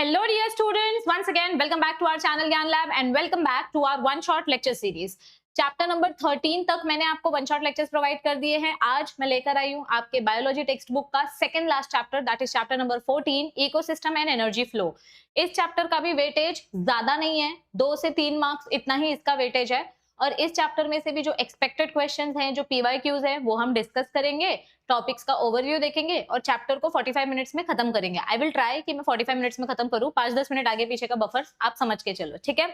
Hello dear students, once again welcome back to our channel Gyan Lab and welcome back to our one shot lecture series. Chapter number 13 तक मैंने आपको one shot lectures provide कर दिए हैं. आज मैं लेकर आई हूँ आपके बायोलॉजी टेक्स्ट बुक का second last chapter, that is chapter number 14, ecosystem and energy flow. इस चैप्टर का भी वेटेज ज्यादा नहीं है, 2 से 3 मार्क्स इतना ही इसका वेटेज है. और इस चैप्टर में से भी जो एक्सपेक्टेड क्वेश्चंस हैं, जो पीवाईक्यूज हैं, वो हम डिस्कस करेंगे, टॉपिक्स का ओवरव्यू देखेंगे और चैप्टर को 45 मिनट्स में खत्म करेंगे. आई विल ट्राई कि मैं 45 मिनट्स में खत्म करूं, 5-10 मिनट आगे पीछे का बफर आप समझ के चलो, ठीक है.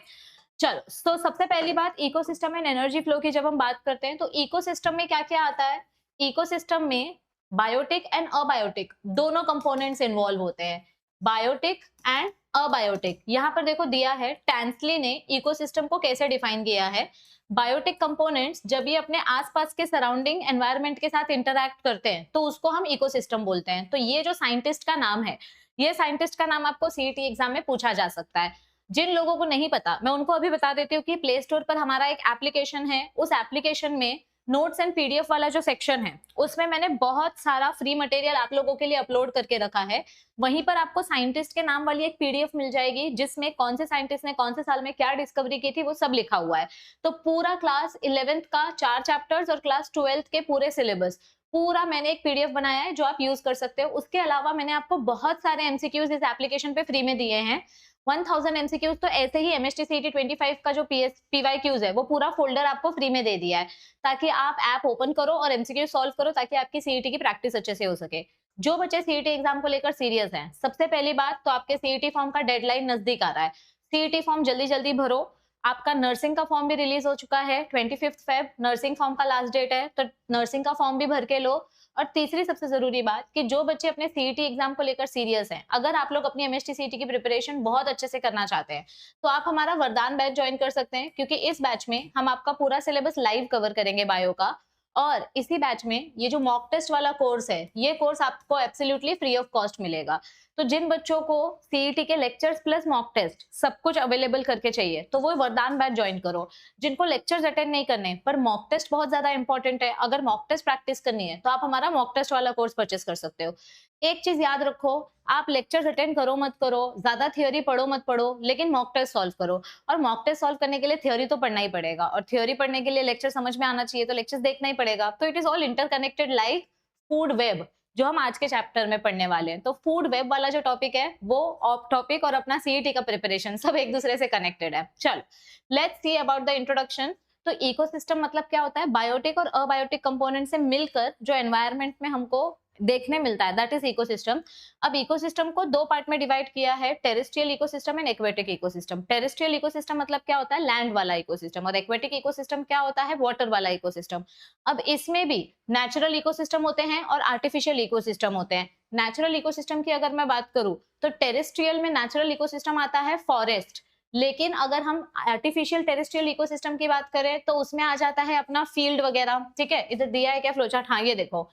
चलो, तो सबसे पहली बात, इकोसिस्टम एंड एनर्जी फ्लो की जब हम बात करते हैं तो इकोसिस्टम में क्या क्या आता है. इकोसिस्टम में बायोटिक एंड अबायोटिक दोनों कंपोनेंट्स इन्वॉल्व होते हैं. बायोटिक एंड अबायोटिक, यहाँ पर देखो दिया है, टैंसली ने इकोसिस्टम को कैसे डिफाइन किया है. बायोटिक कंपोनेंट्स जब ये अपने आसपास के सराउंडिंग एनवायरनमेंट के साथ इंटरैक्ट करते हैं तो उसको हम इकोसिस्टम बोलते हैं. तो ये जो साइंटिस्ट का नाम है, ये साइंटिस्ट का नाम आपको सीईटी एग्जाम में पूछा जा सकता है. जिन लोगों को नहीं पता, मैं उनको अभी बता देती हूँ कि प्ले स्टोर पर हमारा एक एप्लीकेशन है. उस एप्लीकेशन में नोट्स एंड पीडीएफ वाला जो सेक्शन है, उसमें मैंने बहुत सारा फ्री मटेरियल आप लोगों के लिए अपलोड करके रखा है. वहीं पर आपको साइंटिस्ट के नाम वाली एक पीडीएफ मिल जाएगी, जिसमें कौन से साइंटिस्ट ने कौन से साल में क्या डिस्कवरी की थी वो सब लिखा हुआ है. तो पूरा क्लास 11th का 4 चैप्टर्स और क्लास 12th के पूरे सिलेबस पूरा मैंने एक पीडीएफ बनाया है जो आप यूज कर सकते हो. उसके अलावा मैंने आपको बहुत सारे एमसीक्यूज इस एप्लीकेशन पे फ्री में दिए हैं. 1000 एमसीक्यूज तो ऐसे ही एमएसटी सीईटी 25 का जो पीवाईक्यूज है वो पूरा फोल्डर आपको फ्री में दे दिया है, ताकि आप ऐप ओपन करो और एमसीक्यू सॉल्व करो, ताकि आपकी सीईटी की प्रैक्टिस अच्छे से हो सके. जो बच्चे सीईटी एग्जाम को लेकर सीरियस हैं, सबसे पहली बात तो आपके सीईटी फॉर्म का डेडलाइन नजदीक आ रहा है. सीईटी फॉर्म जल्दी जल्दी भरो. आपका नर्सिंग का फॉर्म भी रिलीज हो चुका है, 25 फेब नर्सिंग फॉर्म का लास्ट डेट है, तो नर्सिंग का फॉर्म भी भर के लो. और तीसरी सबसे जरूरी बात कि जो बच्चे अपने सीईटी एग्जाम को लेकर सीरियस हैं, अगर आप लोग अपनी एमएसटी सीईटी की प्रिपरेशन बहुत अच्छे से करना चाहते हैं तो आप हमारा वरदान बैच ज्वाइन कर सकते हैं, क्योंकि इस बैच में हम आपका पूरा सिलेबस लाइव कवर करेंगे बायो का. और इसी बैच में ये जो मॉक टेस्ट वाला कोर्स है, ये कोर्स आपको एब्सोल्युटली फ्री ऑफ कॉस्ट मिलेगा. तो जिन बच्चों को सीईटी के लेक्चर्स प्लस मॉक टेस्ट सब कुछ अवेलेबल करके चाहिए तो वो वरदान बैच ज्वाइन करो. जिनको लेक्चर्स अटेंड नहीं करने पर मॉक टेस्ट बहुत ज्यादा इंपॉर्टेंट है, अगर मॉक टेस्ट प्रैक्टिस करनी है तो आप हमारा मॉक टेस्ट वाला कोर्स परचेस कर सकते हो. एक चीज याद रखो, आप लेक्चर्स अटेंड करो मत करो, ज्यादा थ्योरी पढ़ो मत पढ़ो, लेकिन मॉक टेस्ट सॉल्व करो. और मॉक टेस्ट सॉल्व करने के लिए थ्योरी तो पढ़ना ही पड़ेगा, और थ्योरी पढ़ने के लिए लेक्चर समझ में आना चाहिए, तो लेक्चर्स देखना ही पड़ेगा. तो it is all interconnected like food web, जो हम आज के चैप्टर में पढ़ने वाले हैं. तो फूड वेब वाला जो टॉपिक है वो ऑफ टॉपिक और अपना सीईटी का प्रिपरेशन सब एक दूसरे से कनेक्टेड है. चलो, let's see about the introduction. तो इकोसिस्टम मतलब क्या होता है, बायोटिक और अबायोटिक कंपोनेंट से मिलकर जो एनवायरनमेंट में हमको देखने मिलता है, दैट इज इकोसिस्टम. अब इकोसिस्टम को 2 पार्ट में डिवाइड किया है, terrestrial ecosystem and aquatic ecosystem. Terrestrial ecosystem मतलब क्या होता है, लैंड वाला इकोसिस्टम, और एक्वेटिक इकोसिस्टम क्या होता है, वाटर वाला इकोसिस्टम. अब इसमें भी नेचुरल इकोसिस्टम होते हैं और आर्टिफिशियल इकोसिस्टम होते हैं. नेचुरल इकोसिस्टम की अगर मैं बात करूं तो टेरेस्ट्रियल में नेचुरल इकोसिस्टम आता है फॉरेस्ट, लेकिन अगर हम आर्टिफिशियल टेरेस्ट्रियल इकोसिस्टम की बात करें तो उसमें आ जाता है अपना फील्ड वगैरह. ठीक है, इधर दिया है क्या फ्लोचार्ट, हाँ ये देखो,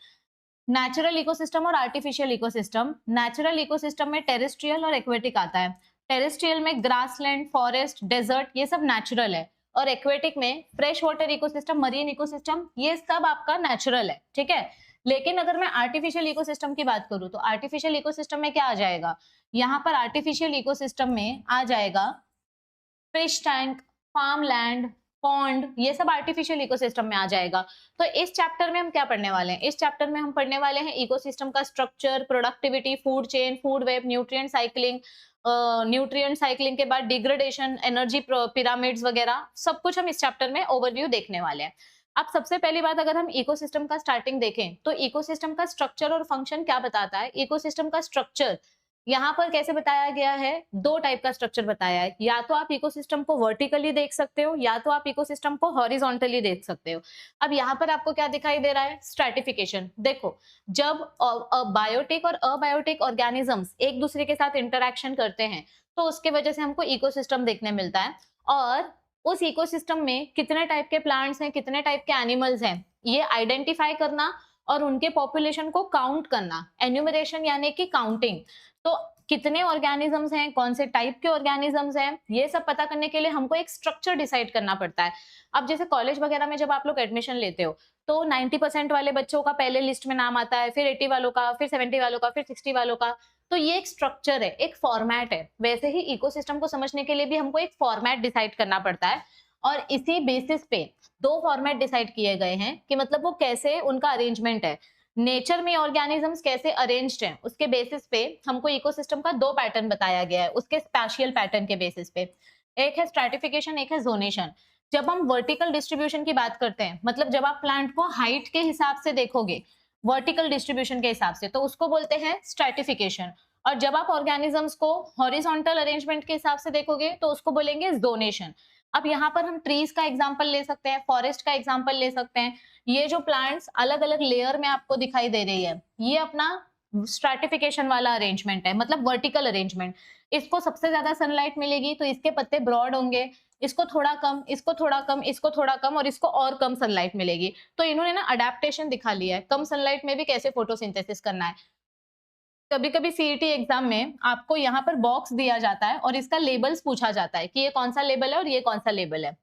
नेचुरल इकोसिस्टम और आर्टिफिशियल इकोसिस्टम. नेचुरल इकोसिस्टम में टेरेस्ट्रियल और एक्वेटिक आता है. टेरेस्ट्रियल में ग्रासलैंड, फॉरेस्ट, डेजर्ट, ये सब नेचुरल है. और एक्वेटिक में fresh water ecosystem, marine ecosystem, ये सब आपका नेचुरल है. ठीक है, लेकिन अगर मैं आर्टिफिशियल इकोसिस्टम की बात करूं तो आर्टिफिशियल इकोसिस्टम में क्या आ जाएगा, यहाँ पर आर्टिफिशियल इकोसिस्टम में आ जाएगा fish tank, farmland, pond, ये सब आर्टिफिशियल इकोसिस्टम में आ जाएगा. तो इस चैप्टर में हम क्या पढ़ने वाले हैं, इस चैप्टर में हम पढ़ने वाले हैं इकोसिस्टम का structure, productivity, food chain, food web, nutrient cycling, nutrient cycling के बाद डिग्रेडेशन, एनर्जी पिरामिड्स वगैरह सब कुछ हम इस चैप्टर में ओवरव्यू देखने वाले हैं. अब सबसे पहली बात, अगर हम इकोसिस्टम का स्टार्टिंग देखें तो इकोसिस्टम का स्ट्रक्चर और फंक्शन क्या बताता है. इकोसिस्टम का स्ट्रक्चर यहाँ पर कैसे बताया गया है, 2 टाइप का स्ट्रक्चर बताया है. या तो आप इकोसिस्टम को वर्टिकली देख सकते हो, या तो आप इकोसिस्टम को हॉरिजॉन्टली देख सकते हो. अब यहाँ पर आपको क्या दिखाई दे रहा है, स्ट्रैटिफिकेशन. देखो, जब बायोटिक और अबायोटिक ऑर्गेनिजम्स एक दूसरे के साथ इंटरैक्शन करते हैं तो उसके वजह से हमको इकोसिस्टम देखने मिलता है. और उस इकोसिस्टम में कितने टाइप के प्लांट्स हैं, कितने टाइप के एनिमल्स हैं, ये आइडेंटिफाई करना और उनके पॉपुलेशन को काउंट करना, एन्यूमरेशन यानी कि काउंटिंग. तो कितने ऑर्गेनिजम्स हैं, कौन से टाइप के ऑर्गेनिजम्स हैं, ये सब पता करने के लिए हमको एक स्ट्रक्चर डिसाइड करना पड़ता है। अब जैसे कॉलेज वगैरह में जब आप लोग एडमिशन लेते हो तो 90% वाले बच्चों का पहले लिस्ट में नाम आता है, फिर 80 वालों का, फिर 70 वालों का, फिर 60 वालों का। तो ये एक स्ट्रक्चर है, एक फॉर्मेट है। वैसे ही इकोसिस्टम को समझने के लिए भी हमको एक फॉर्मेट डिसाइड करना पड़ता है और इसी बेसिस पे दो फॉर्मेट डिसाइड किए गए हैं कि मतलब वो कैसे उनका अरेंजमेंट है, नेचर में ऑर्गेनिजम्स कैसे अरेंज्ड हैं, उसके बेसिस पे हमको इकोसिस्टम का दो पैटर्न बताया गया है, उसके स्पैशियल पैटर्न के बेसिस पे। एक है स्ट्रैटिफिकेशन, एक है जोनेशन। जब हम वर्टिकल डिस्ट्रीब्यूशन की बात करते हैं, मतलब जब आप प्लांट को हाइट के हिसाब से देखोगे, वर्टिकल डिस्ट्रीब्यूशन के हिसाब से, तो उसको बोलते हैं स्ट्रैटिफिकेशन। और जब आप ऑर्गेनिजम्स को हॉरिजॉन्टल अरेंजमेंट के हिसाब से देखोगे तो उसको बोलेंगे जोनेशन। अब यहाँ पर हम ट्रीज का एग्जांपल ले सकते हैं, फॉरेस्ट का एग्जांपल ले सकते हैं। ये जो प्लांट्स अलग अलग लेयर में आपको दिखाई दे रही है, ये अपना स्ट्रैटिफिकेशन वाला अरेंजमेंट है, मतलब वर्टिकल अरेंजमेंट। इसको सबसे ज्यादा सनलाइट मिलेगी तो इसके पत्ते ब्रॉड होंगे, इसको थोड़ा कम, इसको थोड़ा कम, इसको थोड़ा कम और इसको और कम सनलाइट मिलेगी। तो इन्होंने ना अडेप्टेशन दिखा लिया है, कम सनलाइट में भी कैसे फोटोसिंथेसिस करना है। कभी कभी सीईटी एग्जाम में आपको यहाँ पर बॉक्स दिया जाता है और इसका लेबल्स पूछा जाता है कि ये कौन सा लेबल है और ये कौन सा लेबल है।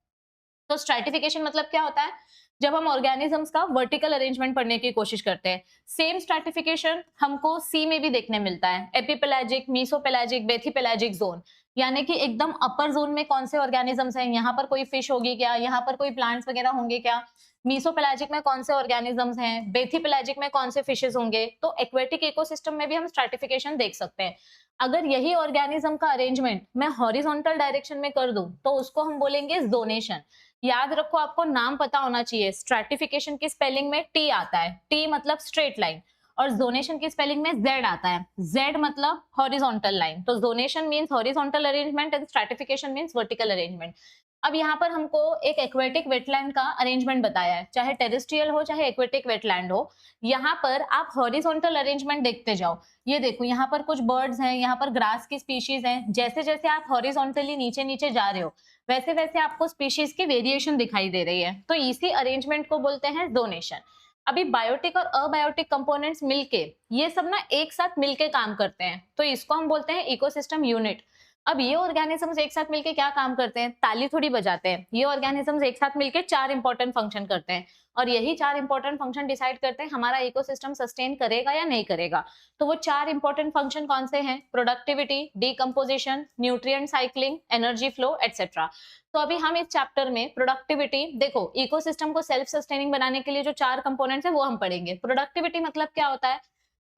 तो स्ट्रैटिफिकेशन मतलब क्या होता है, जब हम ऑर्गेनिजम्स का वर्टिकल अरेंजमेंट पढ़ने की कोशिश करते हैं। सेम स्ट्रैटिफिकेशन हमको सी में भी देखने मिलता है, एपिपेलाजिक, मीसोपेलाजिक, बेथीपेलाजिक जोन, यानी कि एकदम अपर जोन में कौन से ऑर्गेनिजम्स हैं, यहाँ पर कोई फिश होगी क्या, यहाँ पर कोई प्लांट्स वगैरह होंगे क्या, मीसोपेलाजिक में कौन से ऑर्गेनिजम्स हैं, बेथीपेलाजिक में कौन से फिशेस होंगे। तो एक्वेटिक इकोसिस्टम में भी हम स्ट्रैटिफिकेशन देख सकते हैं। अगर यही ऑर्गेनिज्म का अरेंजमेंट मैं हॉरिजॉन्टल डायरेक्शन में कर दूं तो उसको हम बोलेंगे जोनेशन। याद रखो, आपको नाम पता होना चाहिए। स्ट्रैटिफिकेशन की स्पेलिंग में टी आता है, टी मतलब स्ट्रेट लाइन, और जोनेशन की स्पेलिंग में जेड आता है, जेड मतलब हॉरिजॉन्टल लाइन। तो zonation means horizontal arrangement and stratification means vertical arrangement. अब यहाँ पर हमको एक एक्वेटिक वेटलैंड का अरेंजमेंट बताया है, चाहे टेरेस्ट्रियल हो चाहे एक्वेटिक वेटलैंड हो। यहाँ पर आप हॉरिजॉन्टल अरेंजमेंट देखते जाओ। ये देखो, यहाँ पर कुछ बर्ड्स हैं, यहाँ पर ग्रास की स्पीशीज हैं। जैसे जैसे आप हॉरिजॉन्टली नीचे नीचे जा रहे हो वैसे वैसे आपको स्पीशीज की वेरिएशन दिखाई दे रही है। तो इसी अरेंजमेंट को बोलते हैं जोनेशन। अभी बायोटिक और अबायोटिक कंपोनेंट्स मिलके, ये सब ना एक साथ मिलके काम करते हैं, तो इसको हम बोलते हैं इकोसिस्टम यूनिट। अब ये ऑर्गेनिजम्स एक साथ मिलके क्या काम करते हैं, ताली थोड़ी बजाते हैं। ये ऑर्गेनिजम्स एक साथ मिलके चार इंपॉर्टेंट फंक्शन करते हैं और यही चार इंपॉर्टेंट फंक्शन डिसाइड करते हैं हमारा इकोसिस्टम सस्टेन करेगा या नहीं करेगा। तो वो चार इंपॉर्टेंट फंक्शन कौन से हैं, productivity, decomposition, nutrient cycling, energy flow etcetera. तो अभी हम इस चैप्टर में प्रोडक्टिविटी, देखो इकोसिस्टम को सेल्फ सस्टेनिंग बनाने के लिए जो चार कंपोनेंट्स है वो हम पढ़ेंगे। प्रोडक्टिविटी मतलब क्या होता है,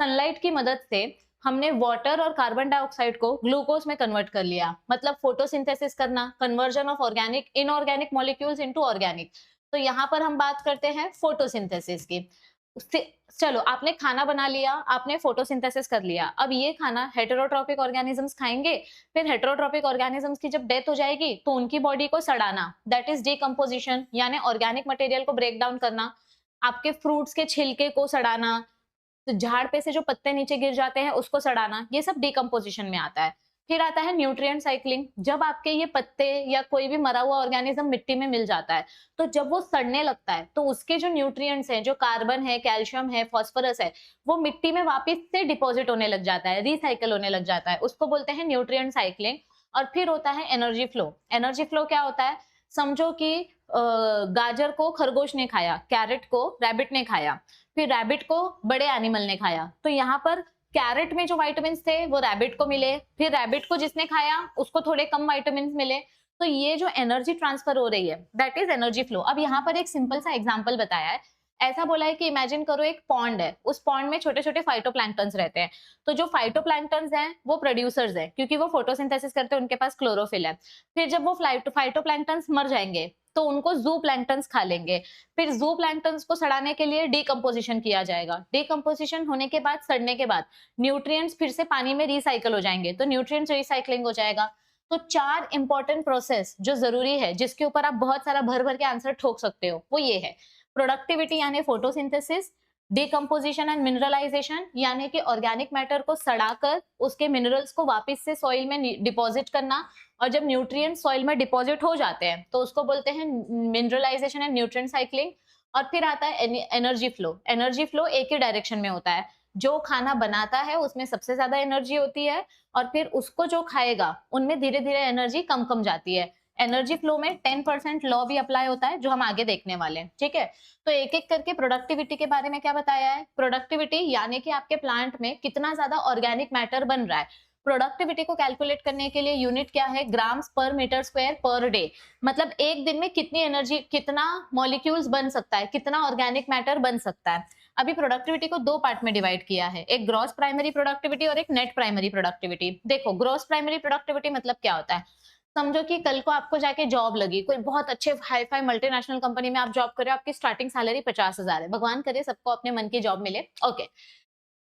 सनलाइट की मदद से हमने वाटर और कार्बन डाइऑक्साइड को ग्लूकोज में कन्वर्ट कर लिया, मतलब फोटोसिंथेसिस करना, conversion of organic inorganic molecules into organic. तो यहाँ पर हम बात करते हैं फोटोसिंथेसिस की। चलो, आपने खाना बना लिया, आपने फोटोसिंथेसिस कर लिया। अब ये खाना हेटेरोट्रॉपिक ऑर्गेनिजम्स खाएंगे, फिर हेटेरोट्रॉपिक ऑर्गेनिजम्स की जब डेथ हो जाएगी तो उनकी बॉडी को सड़ाना, दैट इज डीकंपोजिशन, यानी ऑर्गेनिक मटेरियल को ब्रेक डाउन करना। आपके फ्रूट्स के छिलके को सड़ाना, तो झाड़ पे से जो पत्ते नीचे गिर जाते हैं उसको सड़ाना, ये सब डीकंपोजिशन में आता है। फिर आता है न्यूट्रिएंट साइक्लिंग। जब आपके ये पत्ते या कोई भी मरा हुआ ऑर्गेनिज्म मिट्टी में मिल जाता है तो जब वो सड़ने लगता है तो उसके जो न्यूट्रिएंट्स हैं, जो कार्बन है, कैल्शियम है, फास्फोरस है, वो मिट्टी में वापस से डिपॉजिट होने लग जाता है, रिसाइकल होने लग जाता है, उसको बोलते हैं न्यूट्रिएंट साइक्लिंग। और फिर होता है एनर्जी फ्लो। एनर्जी फ्लो क्या होता है, समझो कि गाजर को खरगोश ने खाया, कैरेट को रैबिट ने खाया, फिर रैबिट को बड़े एनिमल ने खाया, तो यहाँ पर कैरेट में जो विटामिन थे वो रैबिट को मिले, फिर रैबिट को जिसने खाया उसको थोड़े कम विटामिन मिले। तो ये जो एनर्जी ट्रांसफर हो रही है दैट इज एनर्जी फ्लो। अब यहाँ पर एक सिंपल सा एग्जांपल बताया है। ऐसा बोला है कि इमेजिन करो एक पॉन्ड है, उस पॉन्ड में छोटे छोटे फाइटोप्लैंक्टन्स रहते हैं। तो जो फाइटोप्लैंक्टन्स हैं वो प्रोड्यूसर्स हैं, क्योंकि वो फोटोसिंथेसिस करते हैं, उनके पास क्लोरोफिल है। फिर जब वो फाइटोप्लैंक्टन्स मर जाएंगे तो उनको जू प्लैंक्टन्स खा लेंगे। फिर जू प्लैंक्टन्स को सड़ाने के लिए डीकंपोजिशन किया जाएगा। डीकंपोजिशन होने के बाद, सड़ने के बाद न्यूट्रिएंट्स फिर से पानी में रिसाइकल हो जाएंगे, तो न्यूट्रिएंट्स रिसाइकलिंग हो जाएगा। तो चार इंपॉर्टेंट प्रोसेस जो जरूरी है, जिसके ऊपर आप बहुत सारा भर भर के आंसर ठोक सकते हो, वो ये है। प्रोडक्टिविटी यानी फोटोसिंथेसिस, डीकंपोजिशन एंड मिनरलाइजेशन यानी कि ऑर्गेनिक मैटर को सड़ाकर उसके मिनरल्स को वापस से सॉइल में डिपॉजिट करना, और जब न्यूट्रिएंट सॉइल में डिपॉजिट हो जाते हैं तो उसको बोलते हैं मिनरलाइजेशन एंड न्यूट्रिएंट साइक्लिंग। और फिर आता है एनर्जी फ्लो। एनर्जी फ्लो एक ही डायरेक्शन में होता है, जो खाना बनाता है उसमें सबसे ज्यादा एनर्जी होती है, और फिर उसको जो खाएगा उनमें धीरे धीरे एनर्जी कम कम जाती है। एनर्जी फ्लो में 10% लॉ भी अप्लाई होता है, जो हम आगे देखने वाले हैं, ठीक है। तो एक एक करके प्रोडक्टिविटी के बारे में क्या बताया है। प्रोडक्टिविटी यानी कि आपके प्लांट में कितना ज्यादा ऑर्गेनिक मैटर बन रहा है। प्रोडक्टिविटी को कैलकुलेट करने के लिए यूनिट क्या है, ग्राम्स पर मीटर स्क्वायर पर डे। मतलब एक दिन में कितनी एनर्जी, कितना मॉलिक्यूल्स बन सकता है, कितना ऑर्गेनिक मैटर बन सकता है। अभी प्रोडक्टिविटी को दो पार्ट में डिवाइड किया है, एक ग्रॉस प्राइमरी प्रोडक्टिविटी और एक नेट प्राइमरी प्रोडक्टिविटी। देखो ग्रॉस प्राइमरी प्रोडक्टिविटी मतलब क्या होता है। समझो कि कल को आपको जाके जॉब लगी, कोई बहुत अच्छे हाई फाई मल्टीनेशनल कंपनी में आप जॉब कर रहे हो, आपकी स्टार्टिंग सैलरी 50,000 है। भगवान करे सबको अपने मन की जॉब मिले, ओके।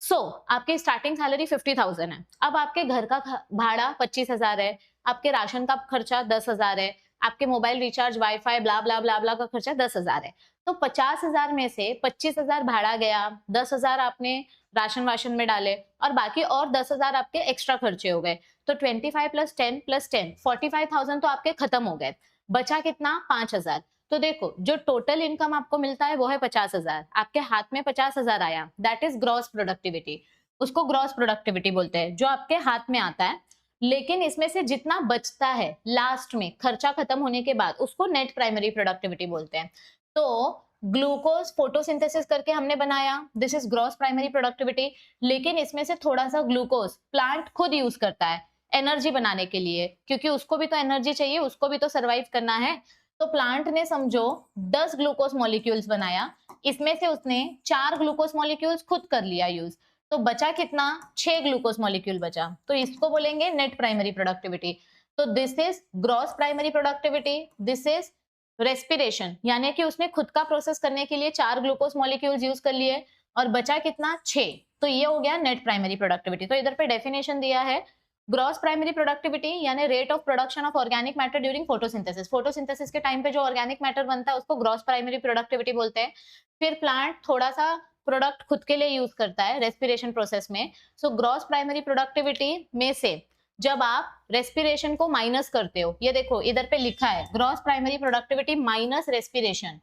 सो आपकी स्टार्टिंग सैलरी 50,000 है। अब आपके घर का भाड़ा 25,000 है, आपके राशन का खर्चा 10,000 है, आपके मोबाइल रिचार्ज वाईफाई ब्ला ब्ला ब्ला ब्ला का खर्चा 10,000 है। तो 50,000 में से 25,000 भाड़ा गया, 10,000 आपने राशन वाशन में डाले, और बाकी और 10,000 आपके एक्स्ट्रा खर्चे हो गए। तो 25 प्लस 10 प्लस 10 45,000 तो आपके खत्म हो गए। बचा कितना, 5,000। तो देखो जो टोटल इनकम आपको मिलता है वो है 50,000, आपके हाथ में 50,000 आया, दैट इज ग्रॉस प्रोडक्टिविटी। उसको ग्रॉस प्रोडक्टिविटी बोलते हैं, जो आपके हाथ में आता है। लेकिन इसमें से जितना बचता है लास्ट में खर्चा खत्म होने के बाद, उसको नेट प्राइमरी प्रोडक्टिविटी बोलते हैं। तो ग्लूकोज फोटोसिंथेसिस करके हमने बनाया, this is gross primary productivity. लेकिन इसमें से थोड़ा सा ग्लूकोज प्लांट खुद यूज करता है एनर्जी बनाने के लिए, क्योंकि उसको भी तो एनर्जी चाहिए, उसको भी तो सरवाइव करना है। तो प्लांट ने समझो 10 ग्लूकोज मॉलिक्यूल्स बनाया, इसमें से उसने 4 ग्लूकोज मॉलिक्यूल्स खुद कर लिया यूज, तो बचा कितना, 6 ग्लूकोज मॉलिक्यूल बचा। तो इसको बोलेंगे नेट प्राइमरी प्रोडक्टिविटी। तो this is gross primary productivity, this is respiration, यानी कि उसने खुद का प्रोसेस करने के लिए 4 ग्लूकोज मॉलिक्यूल्स यूज कर लिए, और बचा कितना, 6। तो ये हो गया नेट प्राइमरी प्रोडक्टिविटी। तो इधर पे डेफिनेशन दिया है, ग्रॉस प्राइमरी प्रोडक्टिविटी यानी rate of production of organic matter during photosynthesis. Photosynthesis के टाइम पे जो ऑर्गेनिक मैटर बनता है उसको ग्रॉस प्राइमरी प्रोडक्टिविटी बोलते हैं। फिर प्लांट थोड़ा सा प्रोडक्ट खुद के लिए यूज करता है रेस्पिरेशन प्रोसेस में। सो ग्रॉस प्राइमरी प्रोडक्टिविटी में से जब आप रेस्पिरेशन को माइनस करते हो, ये देखो इधर पे लिखा है gross primary productivity minus respiration,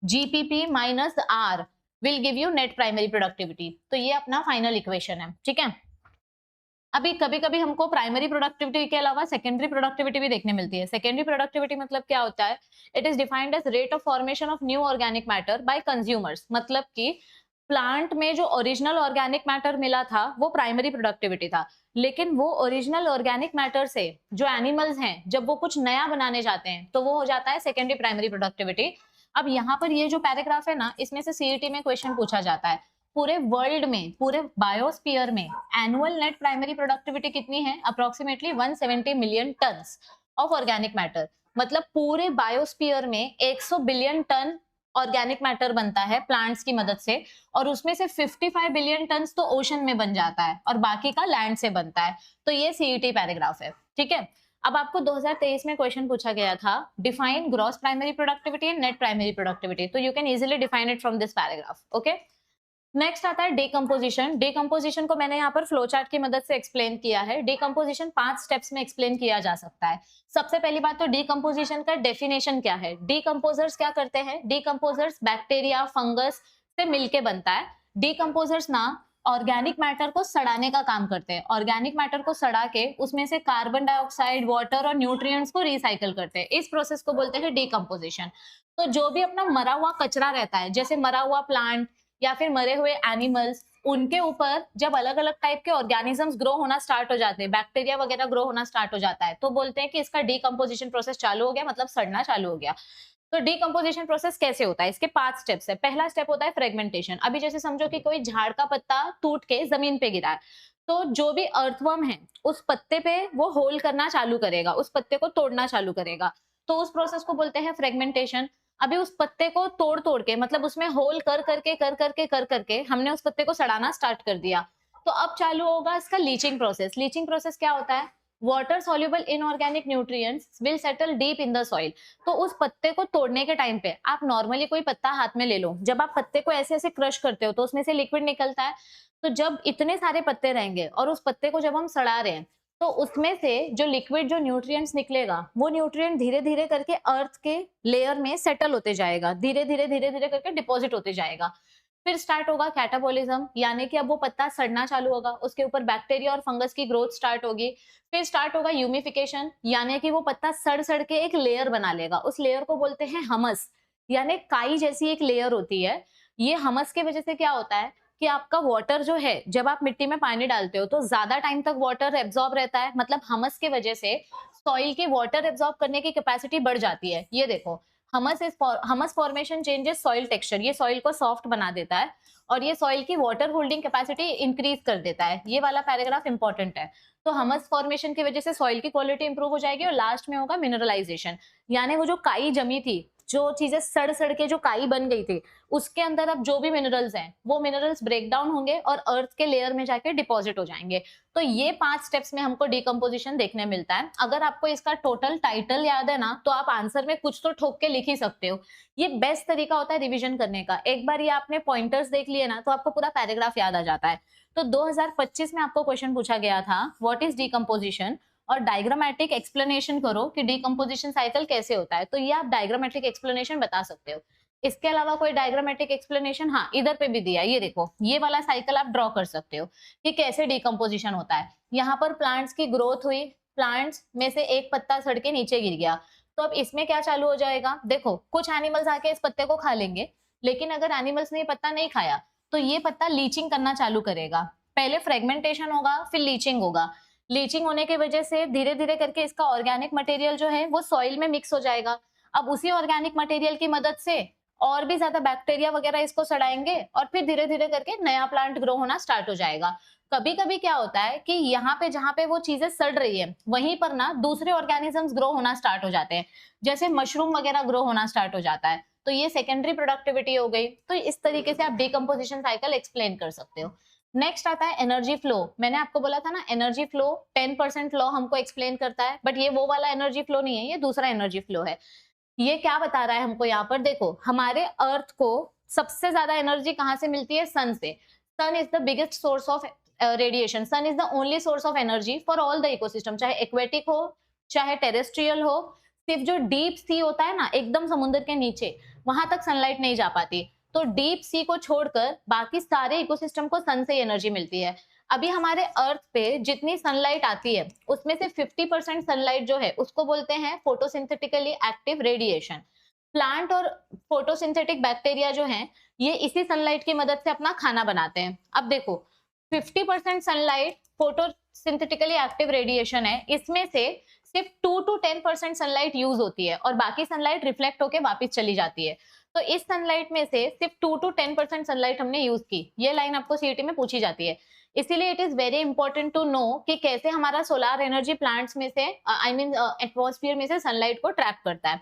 GPP minus R will give you net primary productivity. तो ये अपना फाइनल इक्वेशन है, ठीक है। अभी कभी कभी हमको प्राइमरी प्रोडक्टिविटी के अलावा सेकेंडरी प्रोडक्टिविटी भी देखने मिलती है। सेकेंडरी प्रोडक्टिविटी मतलब क्या होता है, it is defined as rate of formation of new organic matter by consumers. मतलब कि प्लांट में जो ओरिजिनल ऑर्गेनिक मैटर मिला था वो प्राइमरी प्रोडक्टिविटी था, लेकिन वो ओरिजिनल ऑर्गेनिक मैटर से जो एनिमल्स हैं जब वो कुछ नया बनाने जाते हैं तो वो हो जाता है सेकेंडरी प्राइमरी प्रोडक्टिविटी। अब यहाँ पर ये जो पैराग्राफ है ना, इसमें से सीईटी में क्वेश्चन पूछा जाता है, पूरे वर्ल्ड में, पूरे बायोस्फीयर में एनुअल नेट प्राइमरी प्रोडक्टिविटी कितनी है, approximately 170 million tons of organic matter. मतलब पूरे बायोस्फीयर में 100 बिलियन टन ऑर्गेनिक मैटर बनता है प्लांट्स की मदद से, और उसमें से 55 बिलियन टन्स तो ओशन में बन जाता है और बाकी का लैंड से बनता है। तो ये सीईटी पैराग्राफ है, ठीक है। अब आपको 2023 में क्वेश्चन पूछा गया था, define gross primary productivity and net primary productivity, तो you can easily define it from this paragraph, okay. Next आता है डीकंपोजिशन। डीकंपोजिशन को मैंने यहाँ पर फ्लो चार्ट की मदद से एक्सप्लेन किया है। डीकंपोजिशन 5 स्टेप्स में एक्सप्लेन किया जा सकता है। सबसे पहली बात तो डीकंपोजिशन का डेफिनेशन क्या है। डीकंपोजर्स क्या करते हैं, डीकंपोजर्स बैक्टीरिया फंगस से मिलके बनता है। डीकंपोजर्स ना ऑर्गेनिक मैटर को सड़ाने का काम करते हैं। ऑर्गेनिक मैटर को सड़ा के उसमें से कार्बन डाइऑक्साइड, वाटर और न्यूट्रिएंट्स को रिसाइकल करते हैं। इस प्रोसेस को बोलते हैं डीकंपोजिशन। तो जो भी अपना मरा हुआ कचरा रहता है, जैसे मरा हुआ प्लांट या फिर मरे हुए एनिमल्स, उनके ऊपर जब अलग अलग टाइप के ऑर्गेनिजम्स ग्रो होना स्टार्ट हो जाते हैं, बैक्टीरिया वगैरह ग्रो होना स्टार्ट हो जाता है, तो बोलते हैं कि इसका डीकंपोजिशन प्रोसेस चालू हो गया, मतलब सड़ना चालू हो गया। तो डीकंपोजिशन प्रोसेस कैसे होता है, इसके 5 स्टेप्स है। पहला स्टेप होता है फ्रेगमेंटेशन। अभी जैसे समझो कि कोई झाड़ का पत्ता टूट के जमीन पे गिरा है, तो जो भी अर्थवर्म है उस पत्ते पे वो होल करना चालू करेगा, उस पत्ते को तोड़ना चालू करेगा, तो उस प्रोसेस को बोलते हैं फ्रेगमेंटेशन। अभी उस पत्ते को तोड़ तोड़ के, मतलब उसमें होल कर करके हमने उस पत्ते को सड़ाना स्टार्ट कर दिया, तो अब चालू होगा इसका लीचिंग प्रोसेस। लीचिंग प्रोसेस क्या होता है, water soluble inorganic nutrients will settle deep in the soil. तो उस पत्ते को तोड़ने के टाइम पे आप नॉर्मली कोई पत्ता हाथ में ले लो, जब आप पत्ते को ऐसे ऐसे क्रश करते हो तो उसमें से लिक्विड निकलता है। तो जब इतने सारे पत्ते रहेंगे और उस पत्ते को जब हम सड़ा रहे हैं, तो उसमें से जो लिक्विड, जो न्यूट्रिएंट्स निकलेगा, वो न्यूट्रिएंट धीरे धीरे करके अर्थ के लेयर में सेटल होते जाएगा, धीरे धीरे करके डिपॉजिट होते जाएगा। फिर स्टार्ट होगा कैटाबोलिज्म, यानी कि अब वो पत्ता सड़ना चालू होगा, उसके ऊपर बैक्टीरिया और फंगस की ग्रोथ स्टार्ट होगी। फिर स्टार्ट होगा ह्यूमिफिकेशन, यानी कि वो पत्ता सड़ सड़ के एक लेयर बना लेगा, उस लेयर को बोलते हैं हमस, यानी काई जैसी एक लेयर होती है। ये हमस की वजह से क्या होता है कि आपका वाटर जो है, जब आप मिट्टी में पानी डालते हो तो ज्यादा टाइम तक वाटर एब्जॉर्ब रहता है, मतलब हमस की वजह से सॉइल की वाटर एब्जॉर्ब करने की कैपेसिटी बढ़ जाती है। ये देखो, हमस फॉर्मेशन चेंजेस सॉइल टेक्सचर, ये सॉइल को सॉफ्ट बना देता है और ये सॉइल की वाटर होल्डिंग कैपेसिटी इंक्रीज कर देता है। ये वाला पैराग्राफ इंपॉर्टेंट है। तो हमस फॉर्मेशन की वजह से सॉइल की क्वालिटी इंप्रूव हो जाएगी और लास्ट में होगा मिनरलाइजेशन, यानी वो जो काई जमी थी, जो चीजें सड़ सड़ के जो काई बन गई थी, उसके अंदर अब जो भी मिनरल्स हैं वो मिनरल्स ब्रेक डाउन होंगे और अर्थ के लेयर में जाके डिपॉजिट हो जाएंगे। तो ये 5 स्टेप्स में हमको डिकम्पोजिशन देखने मिलता है। अगर आपको इसका टोटल टाइटल याद है ना, तो आप आंसर में कुछ तो ठोक के लिख ही सकते हो। ये बेस्ट तरीका होता है रिविजन करने का। एक बार ये आपने पॉइंटर्स देख लिए ना, तो आपको पूरा पैराग्राफ याद आ जाता है। तो 2025 में आपको क्वेश्चन पूछा गया था, व्हाट इज डिकम्पोजिशन, और डायग्रामेटिक एक्सप्लेनेशन करो कि डिकम्पोजिशन साइकिल कैसे होता है। तो ये आप डायग्रामेटिक एक्सप्लेनेशन बता सकते हो। इसके अलावा कोई डायग्रामेटिक एक्सप्लेनेशन, हाँ इधर पे भी दिया, ये देखो, ये वाला साइकिल आप ड्रॉ कर सकते हो कि कैसे डिकम्पोजिशन होता है। यहाँ पर प्लांट्स की ग्रोथ हुई, प्लांट्स में से एक पत्ता सड़ के नीचे गिर गया, तो अब इसमें क्या चालू हो जाएगा, देखो कुछ एनिमल्स आके इस पत्ते को खा लेंगे, लेकिन अगर एनिमल्स ने ये पत्ता नहीं खाया तो ये पत्ता लीचिंग करना चालू करेगा। पहले फ्रेगमेंटेशन होगा, फिर लीचिंग होगा। लीचिंग होने की वजह से धीरे धीरे करके इसका ऑर्गेनिक मटेरियल जो है वो सॉइल में मिक्स हो जाएगा। अब उसी ऑर्गेनिक मटेरियल की मदद से और भी ज्यादा बैक्टीरिया वगैरह इसको सड़ाएंगे और फिर धीरे धीरे करके नया प्लांट ग्रो होना स्टार्ट हो जाएगा। कभी कभी क्या होता है कि यहाँ पे जहाँ पे वो चीजें सड़ रही है, वहीं पर ना दूसरे ऑर्गेनिजम्स ग्रो होना स्टार्ट हो जाते हैं, जैसे मशरूम वगैरह ग्रो होना स्टार्ट हो जाता है। तो ये सेकेंडरी प्रोडक्टिविटी हो गई। तो इस तरीके से आप डिकम्पोजिशन साइकिल एक्सप्लेन कर सकते हो। नेक्स्ट आता है एनर्जी फ्लो। मैंने आपको बोला था ना, एनर्जी फ्लो 10% लॉ हमको एक्सप्लेन करता है, बट ये वो वाला एनर्जी फ्लो नहीं है, ये दूसरा एनर्जी फ्लो है। ये क्या बता रहा है हमको, यहाँ पर देखो, हमारे अर्थ को सबसे ज्यादा एनर्जी कहाँ से मिलती है, सन से। Sun is the biggest source of radiation. Sun is the only source of energy for all the ecosystem, चाहे एक्वेटिक हो चाहे टेरेस्ट्रियल हो। सिर्फ जो डीप सी होता है ना, एकदम समुद्र के नीचे, वहां तक सनलाइट नहीं जा पाती। तो डीप सी को छोड़कर बाकी सारे इकोसिस्टम को सन से एनर्जी मिलती है। अभी हमारे अर्थ पे जितनी सनलाइट आती है उसमें से 50% सनलाइट जो है उसको बोलते हैं फोटोसिंथेटिकली एक्टिव रेडिएशन। प्लांट और फोटोसिंथेटिक बैक्टीरिया जो हैं, ये इसी सनलाइट की मदद से अपना खाना बनाते हैं। अब देखो, 50% सनलाइट फोटोसिंथेटिकली एक्टिव रेडिएशन है, इसमें से सिर्फ 2 to 10% सनलाइट यूज होती है और बाकी सनलाइट रिफ्लेक्ट होके वापस चली जाती है। तो इस सनलाइट में से सिर्फ 2 to 10% सनलाइट हमने यूज की। ये लाइन आपको सीईटी में पूछी जाती है। इसीलिए it is very important to know कि कैसे हमारा सोलार एनर्जी प्लांट्स में से एटमॉस्फेयर में से सनलाइट को ट्रैप करता है।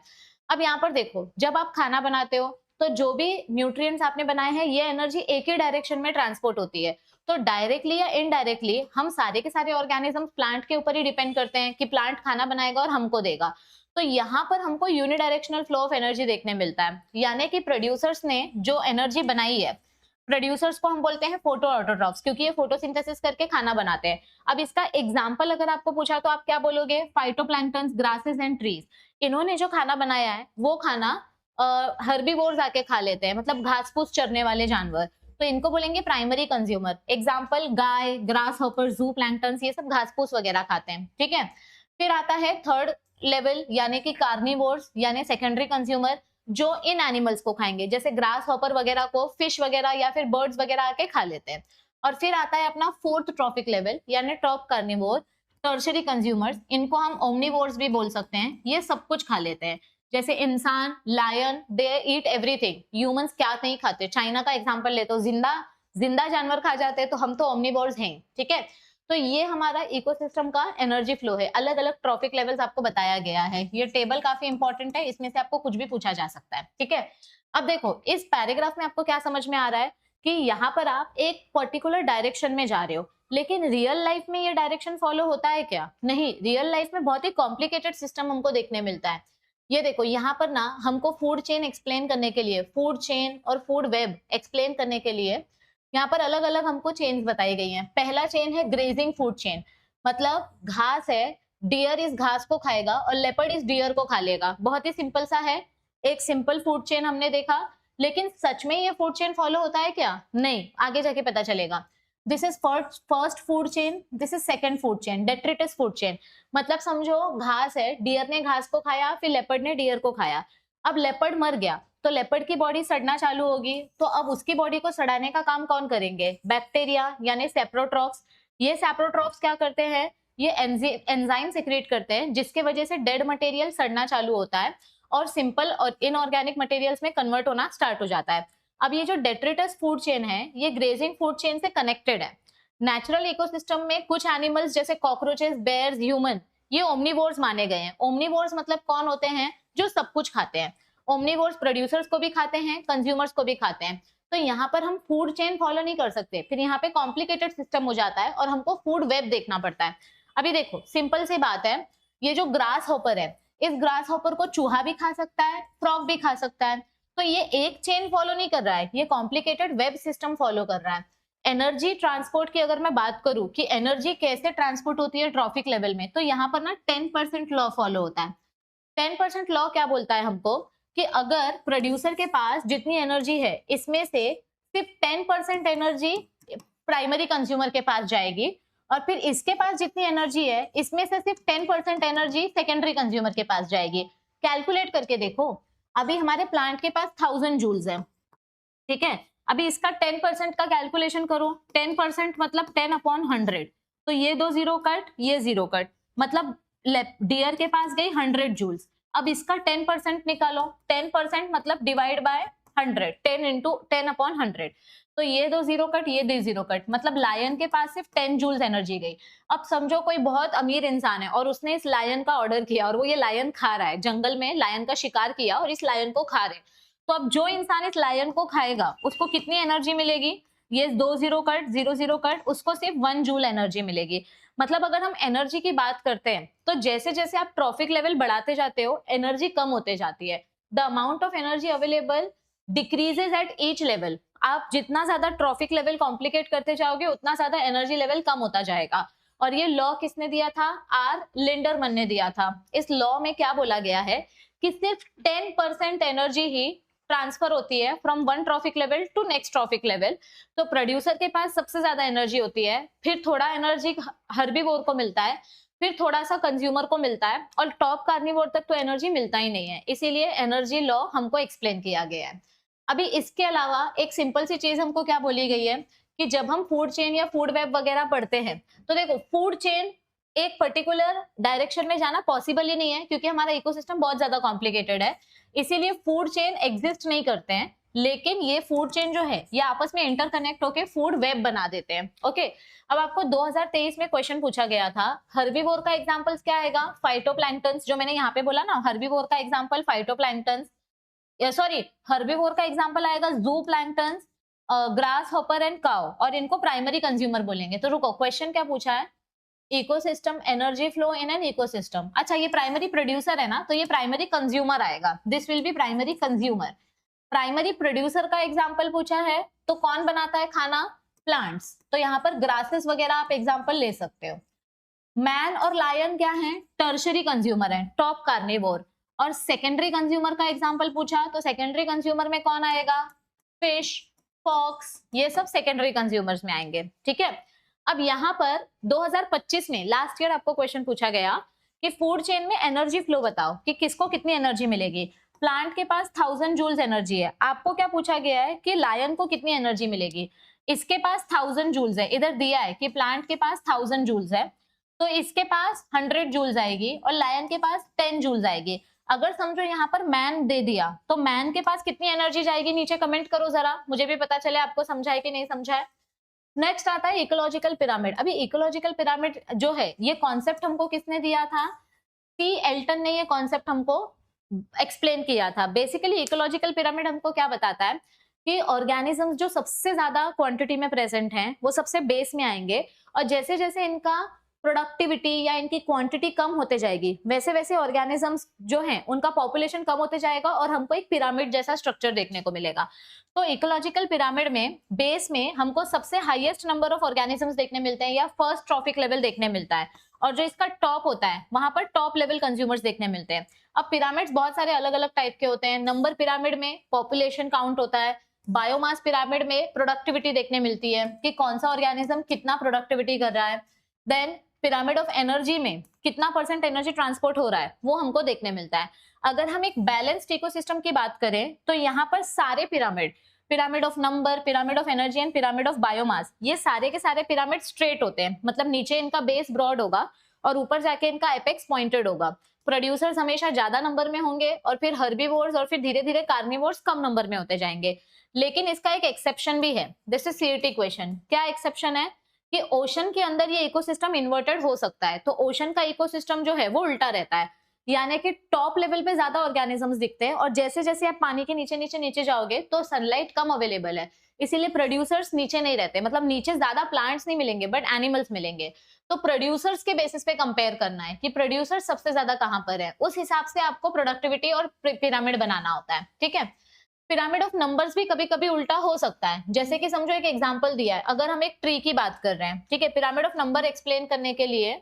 अब यहाँ पर देखो, जब आप खाना बनाते हो तो जो भी न्यूट्रिएंट्स आपने बनाए हैं, ये एनर्जी एक ही डायरेक्शन में ट्रांसपोर्ट होती है। तो डायरेक्टली या इनडायरेक्टली हम सारे के सारे ऑर्गेनिज्म प्लांट के ऊपर ही डिपेंड करते हैं कि प्लांट खाना बनाएगा और हमको देगा। तो यहाँ पर हमको यूनिडायरेक्शनल फ्लो ऑफ एनर्जी देखने मिलता है, यानी कि प्रोड्यूसर्स ने जो एनर्जी बनाई है, प्रोड्यूसर्स को हम बोलते हैं फोटो ऑटोट्रॉफ्स, क्योंकि ये फोटोसिंथेसिस करके खाना बनाते हैं। अब इसका एग्जांपल अगर आपको पूछा तो आप क्या बोलोगे, फाइटोप्लैंक्टन्स, ग्रासेस एंड ट्रीज। इन्होंने जो खाना बनाया है वो खाना हर्बीवोर्स आके खा लेते हैं, मतलब घास फूस चरने वाले जानवर। तो इनको बोलेंगे प्राइमरी कंज्यूमर। एग्जाम्पल गाय, ग्रास हॉपर, जू प्लैंक्टन्स, ये सब घास फूस वगैरह खाते हैं, ठीक है। फिर आता है थर्ड लेवल, यानी कि कार्निवोर्स, यानी सेकेंडरी कंज्यूमर, जो इन एनिमल्स को खाएंगे, जैसे ग्रास हॉपर वगैरह को फिश वगैरह या फिर बर्ड्स वगैरह आके खा लेते हैं। और फिर आता है अपना फोर्थ ट्रॉपिक लेवल, यानी टॉप कार्निवोर, टर्शरी कंज्यूमर्स। इनको हम ओमनिवोर्स भी बोल सकते हैं। ये सब कुछ खा लेते हैं, जैसे इंसान, लायन, दे ईट एवरीथिंग। ह्यूमंस क्या नहीं खाते, चाइना का एग्जांपल लेते हो, जिंदा जानवर खा जाते हैं, तो हम तो ओमनिवोर्स हैं, ठीक है। तो ये हमारा इकोसिस्टम का एनर्जी फ्लो है। अलग अलग ट्रॉपिक लेवल्स आपको बताया गया है। ये टेबल काफी इंपॉर्टेंट है, इसमें से आपको कुछ भी पूछा जा सकता है, ठीक है। अब देखो, इस पैराग्राफ में आपको क्या समझ में आ रहा है कि यहाँ पर आप एक पर्टिकुलर डायरेक्शन में जा रहे हो, लेकिन रियल लाइफ में ये डायरेक्शन फॉलो होता है क्या? नहीं, रियल लाइफ में बहुत ही कॉम्प्लिकेटेड सिस्टम हमको देखने मिलता है। ये देखो, यहाँ पर ना हमको फूड चेन एक्सप्लेन करने के लिए, फूड चेन और फूड वेब एक्सप्लेन करने के लिए यहाँ पर अलग अलग हमको चेन्स बताई गई हैं। पहला चेन है ग्रेजिंग फूड चेन, मतलब घास है, डियर इस घास को खाएगा और लेपर्ड इस डियर को खा लेगा। बहुत ही सिंपल सा है, एक सिंपल फूड चेन हमने देखा। लेकिन सच में ये फूड चेन फॉलो होता है क्या? नहीं, आगे जाके पता चलेगा। This is first food chain, this is second food chain, detritus food chain. मतलब समझो घास है, डियर ने घास को खाया, फिर लेपर्ड ने डियर को खाया। अब लेपर्ड मर गया तो लेपर्ड की बॉडी सड़ना चालू होगी, तो अब उसकी बॉडी को सड़ाने का काम कौन करेंगे? बैक्टीरिया यानी सेप्रोट्रॉप्स। ये सेप्रोट्रॉप्स क्या करते हैं? ये एंजाइम सिक्रेट करते हैं, जिसके वजह से डेड मटेरियल सड़ना चालू होता है और सिंपल और इनऑर्गेनिक मटेरियल्स में कन्वर्ट होना स्टार्ट हो जाता है। अब ये जो डेट्रिटस फूड चेन है, ये ग्रेजिंग फूड चेन से कनेक्टेड है। नेचुरल इकोसिस्टम में कुछ एनिमल्स जैसे कॉकरोचेस, बेयर्स, ह्यूमन, ये ओमनीवोर्स माने गए हैं। ओमनीवोर्स मतलब कौन होते हैं? जो सब कुछ खाते हैं। ओमनीवोर्स प्रोड्यूसर्स को भी खाते हैं, कंज्यूमर्स को भी खाते हैं। तो यहाँ पर हम फूड चेन फॉलो नहीं कर सकते, फिर यहाँ पे कॉम्प्लिकेटेड सिस्टम हो जाता है और हमको फूड वेब देखना पड़ता है। अभी देखो सिंपल सी बात है, ये जो ग्रास हॉपर है, इस ग्रास हॉपर को चूहा भी खा सकता है, फ्रॉग भी खा सकता है। तो ये एक चेन फॉलो नहीं कर रहा है, ये कॉम्प्लिकेटेड वेब सिस्टम फॉलो कर रहा है। एनर्जी ट्रांसपोर्ट की अगर मैं बात करूं कि एनर्जी कैसे ट्रांसपोर्ट होती है ट्रॉफिक लेवल में, तो यहाँ पर ना 10% लॉ फॉलो होता है। 10% लॉ क्या बोलता है हमको कि अगर प्रोड्यूसर के पास जितनी एनर्जी है, इसमें से सिर्फ 10% एनर्जी प्राइमरी कंज्यूमर के पास जाएगी और फिर इसके पास जितनी एनर्जी है, इसमें से सिर्फ 10% एनर्जी सेकेंडरी कंज्यूमर के पास जाएगी। कैलकुलेट करके देखो, अभी हमारे प्लांट के पास 1000 जूल्स है, ठीक है। अभी इसका 10% का कैलकुलेशन करो, 10% मतलब 10/100, तो ये दो जीरो कट, ये जीरो कट, मतलब डियर के पास गई 100 जूल्स। अब इसका 10% निकालो, 10% मतलब डिवाइड बाय 100, 10 इंटू 10/100, तो ये दो जीरो कट, ये दो जीरो कट, मतलब लायन के पास सिर्फ 10 जूल्स एनर्जी गई। अब समझो कोई बहुत अमीर इंसान है और उसने इस लायन का ऑर्डर किया और वो ये लायन खा रहा है, जंगल में लायन का शिकार किया और इस लायन को खा रहे, तो अब जो इंसान इस लायन को खाएगा उसको कितनी एनर्जी मिलेगी? ये दो zero cut, zero zero cut, उसको सिर्फ 1 जूल एनर्जी मिलेगी। मतलब अगर हम एनर्जी की बात करते हैं तो जैसे जैसे आप ट्रॉफिक लेवल बढ़ाते जाते हो, एनर्जी कम होते जाती है। The amount of energy available decreases at each level. आप जितना ज्यादा ट्रॉफिक लेवल कॉम्प्लिकेट करते जाओगे, उतना ज्यादा एनर्जी लेवल कम होता जाएगा। और ये लॉ किसने दिया था? आर लिंडरमन ने दिया था। इस लॉ में क्या बोला गया है कि सिर्फ 10% एनर्जी ही ट्रांसफर होती है from one trophic level to next trophic level. तो प्रोड्यूसर के पास सबसे ज्यादा एनर्जी होती है, फिर थोड़ा एनर्जी हर्बीवोर को मिलता है, फिर थोड़ा सा कंज्यूमर को मिलता है, और टॉप कार्निवोर तक तो एनर्जी मिलता ही नहीं है। इसीलिए एनर्जी लॉ हमको एक्सप्लेन किया गया है। अभी इसके अलावा एक सिंपल सी चीज हमको क्या बोली गई है कि जब हम फूड चेन या फूड वेब वगैरह पढ़ते हैं, तो देखो फूड चेन एक पर्टिकुलर डायरेक्शन में जाना पॉसिबल ही नहीं है, क्योंकि हमारा इकोसिस्टम बहुत ज्यादा कॉम्प्लिकेटेड है, इसीलिए फूड चेन एग्जिस्ट नहीं करते हैं। लेकिन ये फूड चेन जो है, ये आपस में इंटरकनेक्ट होके फूड वेब बना देते हैं। ओके, अब आपको 2023 में क्वेश्चन पूछा गया था, हर्बीवोर का एग्जांपल्स क्या आएगा? फाइटोप्लैंक्टन्स, जो मैंने यहाँ पे बोला ना, हर्बीवोर का एग्जांपल फाइटोप्लैंक्टन्स, सॉरी हर्बीवोर का एग्जांपल आएगा जू planktons, grass hopper and cow, और इनको प्राइमरी कंज्यूमर बोलेंगे। तो रुको, क्वेश्चन क्या पूछा है? Ecosystem, energy flow in an ecosystem. अच्छा, ये प्राइमरी प्रोड्यूसर है ना, तो ये प्राइमरी कंज्यूमर आएगा, this will be primary consumer. Primary producer का एग्जांपल पूछा है, तो कौन बनाता है खाना? प्लांट्स, तो यहाँ पर ग्रासेस वगैरह आप एग्जांपल ले सकते हो। मैन और लायन क्या है? टर्शरी कंज्यूमर है, टॉप कार्निवोर। और सेकेंडरी कंज्यूमर का एग्जांपल पूछा, तो सेकेंडरी कंज्यूमर में कौन आएगा? फिश, फॉक्स, ये सब सेकेंडरी कंज्यूमर्स में आएंगे। ठीक है, अब यहाँ पर 2025 में लास्ट ईयर आपको क्वेश्चन पूछा गया कि फूड चेन में एनर्जी फ्लो बताओ कि किसको कितनी एनर्जी मिलेगी। प्लांट के पास 1000 जूल्स एनर्जी है, आपको क्या पूछा गया है कि लायन को कितनी एनर्जी मिलेगी? इसके पास 1000 जूल्स है, इधर दिया है कि प्लांट के पास 1000 जूल्स है, तो इसके पास 100 जूल्स आएगी और लायन के पास 10 जूल्स आएगी। अगर समझो यहाँ पर मैन दे दिया, तो मैन के पास कितनी एनर्जी जाएगी? नीचे कमेंट करो जरा, मुझे भी पता चले आपको समझा है कि नहीं समझा है। नेक्स्ट आता है इकोलॉजिकल पिरामिड। अभी इकोलॉजिकल पिरामिड जो है, ये कॉन्सेप्ट हमको किसने दिया था? सी एल्टन ने ये कॉन्सेप्ट हमको एक्सप्लेन किया था। बेसिकली इकोलॉजिकल पिरामिड हमको क्या बताता है कि ऑर्गेनिजम्स जो सबसे ज्यादा क्वांटिटी में प्रेजेंट हैं, वो सबसे बेस में आएंगे, और जैसे जैसे इनका प्रोडक्टिविटी या इनकी क्वांटिटी कम होते जाएगी, वैसे वैसे ऑर्गेनिजम्स जो हैं उनका पॉपुलेशन कम होते जाएगा और हमको एक पिरामिड जैसा स्ट्रक्चर देखने को मिलेगा। तो इकोलॉजिकल पिरामिड में बेस में हमको सबसे हाईएस्ट नंबर ऑफ ऑर्गेनिजम्स देखने मिलते हैं या फर्स्ट ट्रॉफिक लेवल देखने मिलता है, और जो इसका टॉप होता है वहां पर टॉप लेवल कंज्यूमर्स देखने मिलते हैं। अब पिरामिड्स बहुत सारे अलग अलग टाइप के होते हैं। नंबर पिरामिड में पॉपुलेशन काउंट होता है, बायोमास पिरामिड में प्रोडक्टिविटी देखने मिलती है कि कौन सा ऑर्गेनिज्म कितना प्रोडक्टिविटी कर रहा है। देन पिरामिड ऑफ एनर्जी में कितना % एनर्जी ट्रांसपोर्ट हो रहा है वो हमको देखने मिलता है। अगर हम एक बैलेंस्ड इकोसिस्टम की बात करें तो यहाँ पर सारे pyramid, pyramid of number, pyramid of energy and pyramid of biomass, ये सारे के सारे पिरामिड स्ट्रेट होते हैं, मतलब नीचे इनका बेस ब्रॉड होगा और ऊपर जाके इनका एपेक्स पॉइंटेड होगा। प्रोड्यूसर्स हमेशा ज्यादा नंबर में होंगे और फिर हर्बीवोर्स और फिर धीरे धीरे कार्निवोर्स कम नंबर में होते जाएंगे। लेकिन इसका एक एक्सेप्शन भी है, दिस इज सीईटी क्वेश्चन। क्या एक्सेप्शन है कि ओशन के अंदर ये इकोसिस्टम इन्वर्टेड हो सकता है, तो ओशन का इकोसिस्टम जो है वो उल्टा रहता है, यानी कि टॉप लेवल पे ज्यादा ऑर्गेनिजम्स दिखते हैं और जैसे जैसे आप पानी के नीचे नीचे नीचे जाओगे तो सनलाइट कम अवेलेबल है, इसीलिए प्रोड्यूसर्स नीचे नहीं रहते, मतलब नीचे ज्यादा प्लांट्स नहीं मिलेंगे बट एनिमल्स मिलेंगे। तो प्रोड्यूसर्स के बेसिस पे कंपेयर करना है कि प्रोड्यूसर्स सबसे ज्यादा कहां पर है, उस हिसाब से आपको प्रोडक्टिविटी और पिरामिड बनाना होता है, ठीक है। पिरामिड ऑफ नंबर्स भी कभी कभी उल्टा हो सकता है, जैसे कि समझो एक एग्जांपल दिया है, अगर हम एक ट्री की बात कर रहे हैं, ठीक है, पिरामिड ऑफ नंबर एक्सप्लेन करने के लिए,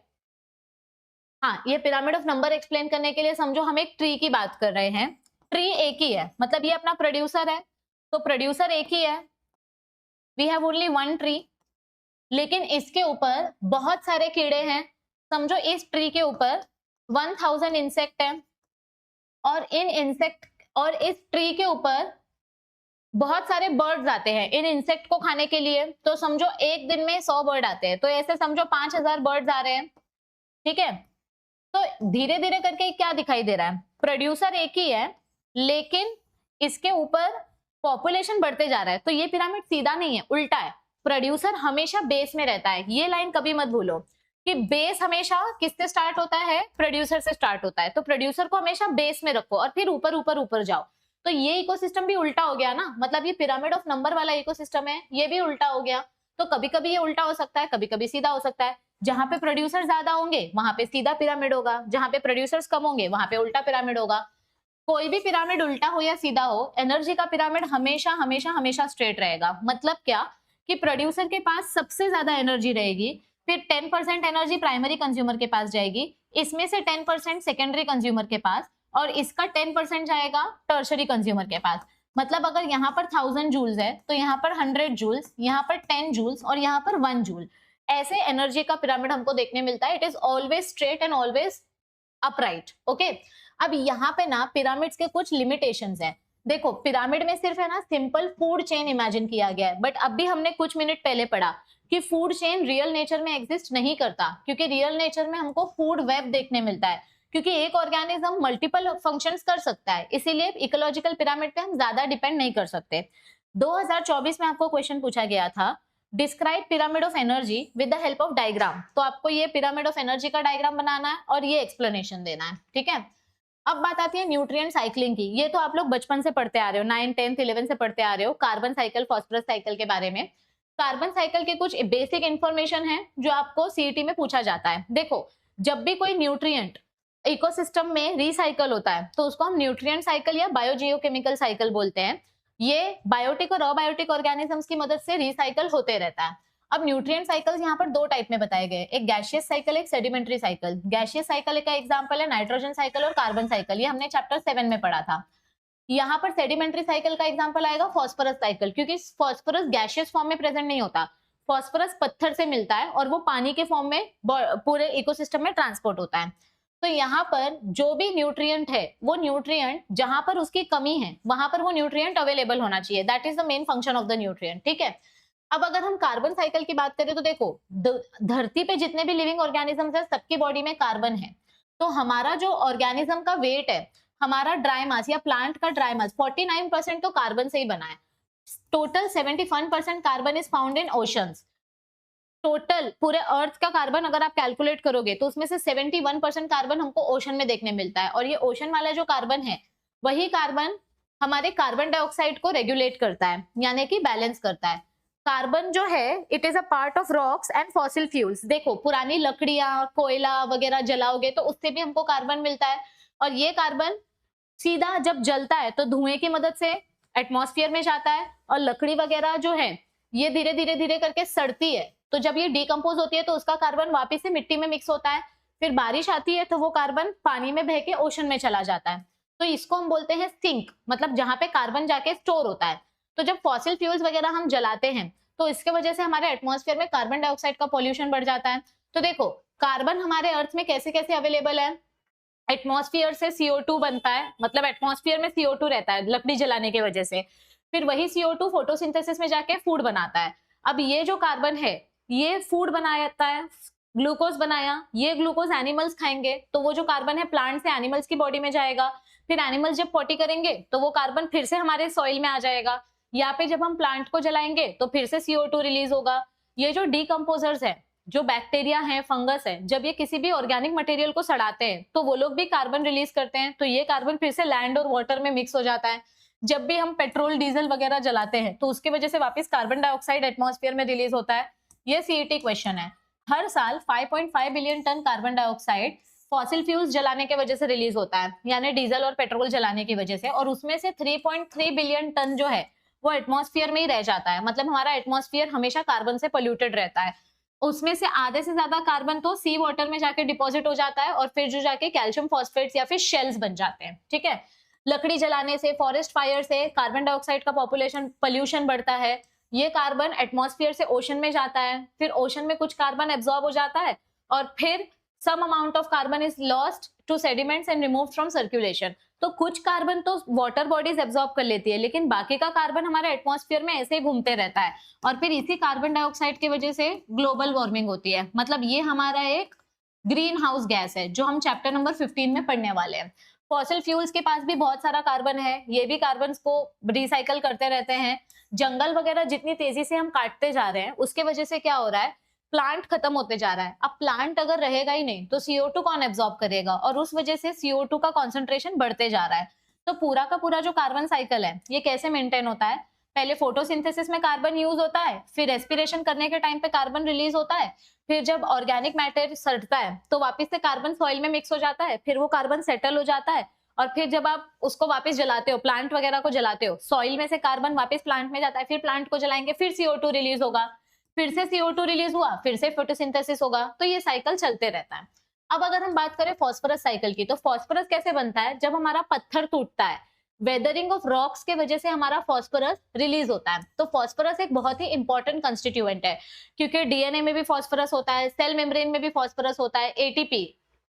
हाँ ये पिरामिड ऑफ नंबर एक्सप्लेन करने के लिए समझो हम एक ट्री की बात कर रहे हैं। ट्री एक ही है, मतलब ये अपना प्रोड्यूसर है, तो प्रोड्यूसर एक ही है, we have only one tree, लेकिन इसके ऊपर बहुत सारे कीड़े हैं। समझो इस ट्री के ऊपर 1000 इंसेक्ट है और इन इंसेक्ट और इस ट्री के ऊपर बहुत सारे बर्ड्स आते हैं इन इंसेक्ट को खाने के लिए, तो समझो एक दिन में 100 बर्ड आते हैं, तो ऐसे समझो 5000 बर्ड्स आ रहे हैं, ठीक है। तो धीरे धीरे करके क्या दिखाई दे रहा है, प्रोड्यूसर एक ही है लेकिन इसके ऊपर पॉपुलेशन बढ़ते जा रहा है, तो ये पिरामिड सीधा नहीं है, उल्टा है। प्रोड्यूसर हमेशा बेस में रहता है, ये लाइन कभी मत भूलो कि बेस हमेशा किससे स्टार्ट होता है, प्रोड्यूसर से स्टार्ट होता है, तो प्रोड्यूसर को हमेशा बेस में रखो और फिर ऊपर ऊपर ऊपर जाओ। तो ये इकोसिस्टम भी उल्टा हो गया ना, मतलब ये पिरामिड ऑफ नंबर वाला इकोसिस्टम है, ये भी उल्टा हो गया। तो कभी कभी ये उल्टा हो सकता है, कभी कभी सीधा हो सकता है। जहां पे प्रोड्यूसर ज्यादा होंगे वहां पे सीधा पिरामिड होगा, जहां पे प्रोड्यूसर्स कम होंगे वहां पे उल्टा पिरामिड होगा। कोई भी पिरामिड उल्टा हो या सीधा हो, एनर्जी का पिरामिड हमेशा हमेशा हमेशा स्ट्रेट रहेगा। मतलब क्या कि प्रोड्यूसर के पास सबसे ज्यादा एनर्जी रहेगी, फिर 10% एनर्जी प्राइमरी कंज्यूमर के पास जाएगी, इसमें से 10% सेकेंडरी कंज्यूमर के पास और इसका 10% जाएगा टर्शरी कंज्यूमर के पास। मतलब अगर यहाँ पर 1000 जूल्स है तो यहाँ पर 100 जूल्स, यहाँ पर 10 जूल्स और यहाँ पर 1 जूल, ऐसे एनर्जी का पिरामिड हमको देखने मिलता है। It is always straight and always upright, okay. अब यहाँ पे ना पिरामिड्स के कुछ लिमिटेशंस हैं। देखो पिरामिड में सिर्फ है ना सिंपल फूड चेन इमेजिन किया गया है, बट अभी हमने कुछ मिनट पहले पढ़ा कि फूड चेन रियल नेचर में एग्जिस्ट नहीं करता, क्योंकि रियल नेचर में हमको फूड वेब देखने मिलता है, क्योंकि एक ऑर्गेनिज्म मल्टीपल फंक्शंस कर सकता है, इसीलिए इकोलॉजिकल पिरामिड पे हम ज्यादा डिपेंड नहीं कर सकते। 2024 में आपको क्वेश्चन पूछा गया था, describe pyramid of energy with the help of diagram, तो आपको ये पिरामिड ऑफ एनर्जी का डायग्राम बनाना है और ये एक्सप्लेनेशन देना है, ठीक है। अब बात आती है न्यूट्रिएंट साइक्लिंग की। ये तो आप लोग बचपन से पढ़ते आ रहे हो, 9, 10, 11 से पढ़ते आ रहे हो, कार्बन साइकिल, फास्फोरस साइकिल के बारे में। कार्बन साइकिल के कुछ बेसिक इंफॉर्मेशन है जो आपको सीईटी में पूछा जाता है। देखो जब भी कोई न्यूट्रिएंट इकोसिस्टम में रिसाइकल होता है तो उसको हम न्यूट्रिएंट साइकिल या बायोजियोकेमिकल साइकिल बोलते हैं। ये बायोटिक और अबायोटिक ऑर्गेनिजम्स की मदद से रिसाइकल होते रहता है। अब न्यूट्रिएंट साइकिल्स यहाँ पर दो टाइप में बताए गए, एक गैसियस साइकिल, एक सेडिमेंट्री साइकिल। गैसियस साइकिल का एग्जांपल है नाइट्रोजन साइकिल और कार्बन साइकिल, ये हमने चैप्टर 7 में पढ़ा था। यहाँ पर सेडिमेंट्री साइकिल का एग्जांपल आएगा फॉस्फोरस साइकिल, क्योंकि फॉस्फोरस गैसियस फॉर्म में प्रेजेंट नहीं होता, फॉस्फोरस पत्थर से मिलता है और वो पानी के फॉर्म में पूरे इकोसिस्टम में ट्रांसपोर्ट होता है। तो यहाँ पर जो भी न्यूट्रिएंट है वो न्यूट्रिएंट जहां पर उसकी कमी है वहां पर वो न्यूट्रिएंट अवेलेबल होना चाहिए, that is the main function of the nutrient, ठीक है। अब अगर हम कार्बन साइकिल की बात करें तो देखो धरती पे जितने भी लिविंग ऑर्गेनिजम्स है सबकी बॉडी में कार्बन है, तो हमारा जो ऑर्गेनिज्म का वेट है, हमारा ड्राई मास या प्लांट का ड्राई मास 49% तो कार्बन से ही बना है। Total 71% carbon is found in oceans. Total पूरे अर्थ का कार्बन अगर आप कैलकुलेट करोगे तो उसमें से 71% कार्बन हमको ओशन में देखने मिलता है, और ये ओशन वाला जो कार्बन है वही कार्बन हमारे कार्बन डाइऑक्साइड को रेगुलेट करता है, यानी कि बैलेंस करता है। कार्बन जो है it is a part of rocks and fossil fuels. देखो पुरानी लकड़ियां, कोयला वगैरह जलाओगे तो उससे भी हमको कार्बन मिलता है, और ये कार्बन सीधा जब जलता है तो धुएं की मदद से एटमॉस्फेयर में जाता है, और लकड़ी वगैरह जो है ये धीरे धीरे करके सड़ती है, तो जब ये डिकम्पोज होती है तो उसका कार्बन वापस से मिट्टी में मिक्स होता है, फिर बारिश आती है तो वो कार्बन पानी में बह के ओशन में चला जाता है। तो इसको हम बोलते हैं सिंक, मतलब जहां पे कार्बन जाके स्टोर होता है। तो जब फॉसिल फ्यूल्स वगैरह हम जलाते हैं तो इसके वजह से हमारे एटमॉस्फेयर में कार्बन डाइऑक्साइड का पॉल्यूशन बढ़ जाता है। तो देखो कार्बन हमारे अर्थ में कैसे कैसे अवेलेबल है, एटमॉस्फेयर से CO2 बनता है, मतलब एटमॉस्फेयर में CO2 रहता है लकड़ी जलाने की वजह से, फिर वही CO2 फोटोसिंथेसिस में जाके फूड बनाता है। अब ये जो कार्बन है ये फूड बनाता है, ग्लूकोज बनाया, ये ग्लूकोज एनिमल्स खाएंगे तो वो जो कार्बन है प्लांट से एनिमल्स की बॉडी में जाएगा, फिर एनिमल्स जब पॉटी करेंगे तो वो कार्बन फिर से हमारे सॉइल में आ जाएगा, या पे जब हम प्लांट को जलाएंगे तो फिर से CO2 रिलीज होगा। ये जो डिकम्पोजर्स है, जो बैक्टीरिया है, फंगस है, जब ये किसी भी ऑर्गेनिक मटेरियल को सड़ाते हैं तो वो लोग भी कार्बन रिलीज करते हैं, तो ये कार्बन फिर से लैंड और वाटर में मिक्स हो जाता है। जब भी हम पेट्रोल डीजल वगैरह जलाते हैं तो उसकी वजह से वापस कार्बन डाइऑक्साइड एटमॉस्फेयर में रिलीज होता है। ये CET क्वेश्चन है। हर साल 5.5 billion ton carbon dioxide fossil fuels जलाने की वजह से रिलीज होता है, यानी डीजल और पेट्रोल जलाने की वजह से, और उसमें से 3.3 बिलियन टन जो है वो एटमॉस्फेयर में ही रह जाता है। मतलब हमारा एटमॉस्फेयर हमेशा कार्बन से पोल्यूटेड रहता है। उसमें से आधे से ज्यादा कार्बन तो सी वाटर में जाके डिपॉजिट हो जाता है और फिर जो जाके कैल्शियम फॉस्फेट्स या फिर शेल्स बन जाते हैं। ठीक है, लकड़ी जलाने से, फॉरेस्ट फायर से कार्बन डाइऑक्साइड का पॉपुलेशन पोल्यूशन बढ़ता है। ये कार्बन एटमॉस्फेयर से ओशन में जाता है, फिर ओशन में कुछ कार्बन एब्जॉर्ब हो जाता है और फिर some amount of carbon is lost to sediments and removed from circulation. तो कुछ कार्बन तो वाटर बॉडीज एब्जॉर्ब कर लेती है, लेकिन बाकी का कार्बन हमारे एटमॉस्फेयर में ऐसे ही घूमते रहता है और फिर इसी कार्बन डाइऑक्साइड की वजह से ग्लोबल वार्मिंग होती है। मतलब ये हमारा एक ग्रीन हाउस गैस है जो हम चैप्टर नंबर 15 में पढ़ने वाले हैं। फॉसिल फ्यूल्स के पास भी बहुत सारा कार्बन है, ये भी कार्बन को रिसाइकल करते रहते हैं। जंगल वगैरह जितनी तेजी से हम काटते जा रहे हैं उसके वजह से क्या हो रहा है, प्लांट खत्म होते जा रहा है। अब प्लांट अगर रहेगा ही नहीं तो CO2 कौन एब्जॉर्ब करेगा, और उस वजह से CO2 का कॉन्सेंट्रेशन बढ़ते जा रहा है। तो पूरा का पूरा जो कार्बन साइकिल है ये कैसे मेंटेन होता है, पहले फोटोसिंथेसिस में कार्बन यूज होता है, फिर रेस्पिरेशन करने के टाइम पे कार्बन रिलीज होता है, फिर जब ऑर्गेनिक मैटर सड़ता है तो वापस से कार्बन सॉइल में मिक्स हो जाता है, फिर वो कार्बन सेटल हो जाता है और फिर जब आप उसको वापस जलाते हो, प्लांट वगैरह को जलाते हो, सॉइल में से कार्बन वापस प्लांट में जाता है, फिर प्लांट को जलाएंगे, फिर CO2 रिलीज होगा, फिर से CO2 रिलीज हुआ, फिर से फोटोसिंथेसिस होगा। तो ये साइकिल चलते रहता है। अब अगर हम बात करें फॉस्फोरस साइकिल की, तो फॉस्फोरस कैसे बनता है, जब हमारा पत्थर टूटता है, वेदरिंग ऑफ रॉक्स के वजह से हमारा फॉस्फोरस रिलीज होता है। तो फॉस्फोरस एक बहुत ही इंपॉर्टेंट कंस्टिट्यूएंट है, क्योंकि DNA में भी फॉस्फोरस होता है, सेल मेम्ब्रेन में भी फॉस्फोरस होता है, ATP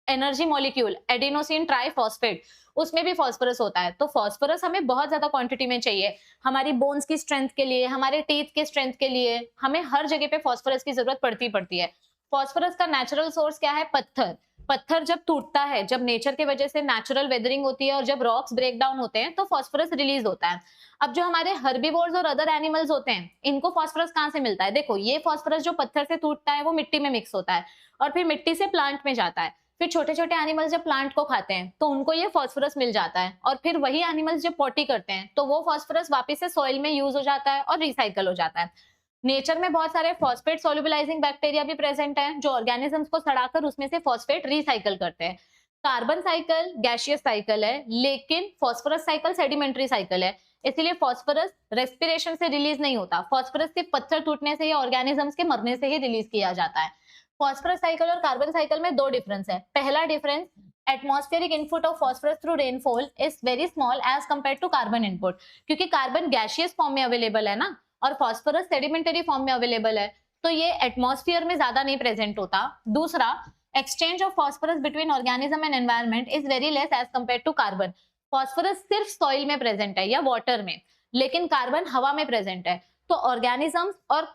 energy molecule adenosine triphosphate उसमें भी फॉस्फोरस होता है। तो फॉस्फोरस हमें बहुत ज्यादा क्वांटिटी में चाहिए, हमारी बोन्स की स्ट्रेंथ के लिए, हमारे टीथ के स्ट्रेंथ के लिए, हमें हर जगह पे फॉस्फोरस की जरूरत पड़ती है। फॉस्फोरस का नेचुरल सोर्स क्या है, पत्थर। पत्थर जब टूटता है, जब नेचर के वजह से नेचुरल वेदरिंग होती है और जब रॉक्स ब्रेक डाउन होते हैं तो फॉस्फोरस रिलीज होता है। अब जो हमारे हर्बीवोर्स और अदर एनिमल्स होते हैं इनको फॉस्फोरस कहाँ से मिलता है, देखो ये फॉस्फोरस जो पत्थर से टूटता है वो मिट्टी में मिक्स होता है और फिर मिट्टी से प्लांट में जाता है, फिर छोटे छोटे एनिमल्स जब प्लांट को खाते हैं तो उनको ये फॉस्फोरस मिल जाता है और फिर वही एनिमल्स जब पॉटी करते हैं तो वो फॉस्फोरस वापस से सॉइल में यूज हो जाता है और रिसाइकल हो जाता है। नेचर में बहुत सारे फॉस्फेट सोल्युबलाइजिंग बैक्टीरिया भी प्रेजेंट हैं जो ऑर्गेनिजम्स को सड़ाकर उसमें से फॉस्फेट रिसाइकल करते हैं। कार्बन साइकिल गैसियस साइकिल है, लेकिन फॉस्फोरस साइकिल सेडिमेंट्री साइकिल है, इसलिए फॉस्फोरस रेस्पिरेशन से रिलीज नहीं होता। फॉस्फोरस सिर्फ पत्थर टूटने से या ऑर्गेनिजम्स के मरने से ही रिलीज किया जाता है। फॉस्फोरस साइकिल और कार्बन साइकिल में दो डिफरेंस है। पहला difference, atmospheric input of phosphorus through rainfall is very small as compare to carbon input, क्योंकि कार्बन गैसियस फॉर्म में अवेलेबल है ना और फॉस्फोरस सेडिमेंटरी फॉर्म में अवेलेबल है, तो ये एटमॉस्फेयर में ज्यादा नहीं प्रेजेंट होता। दूसरा, exchange of phosphorus between organism and environment is very less as compare to carbon. Phosphorus सिर्फ सॉइल में प्रेजेंट है या वाटर में, लेकिन कार्बन हवा में प्रेजेंट है। तो ऑर्गेनिजम्स और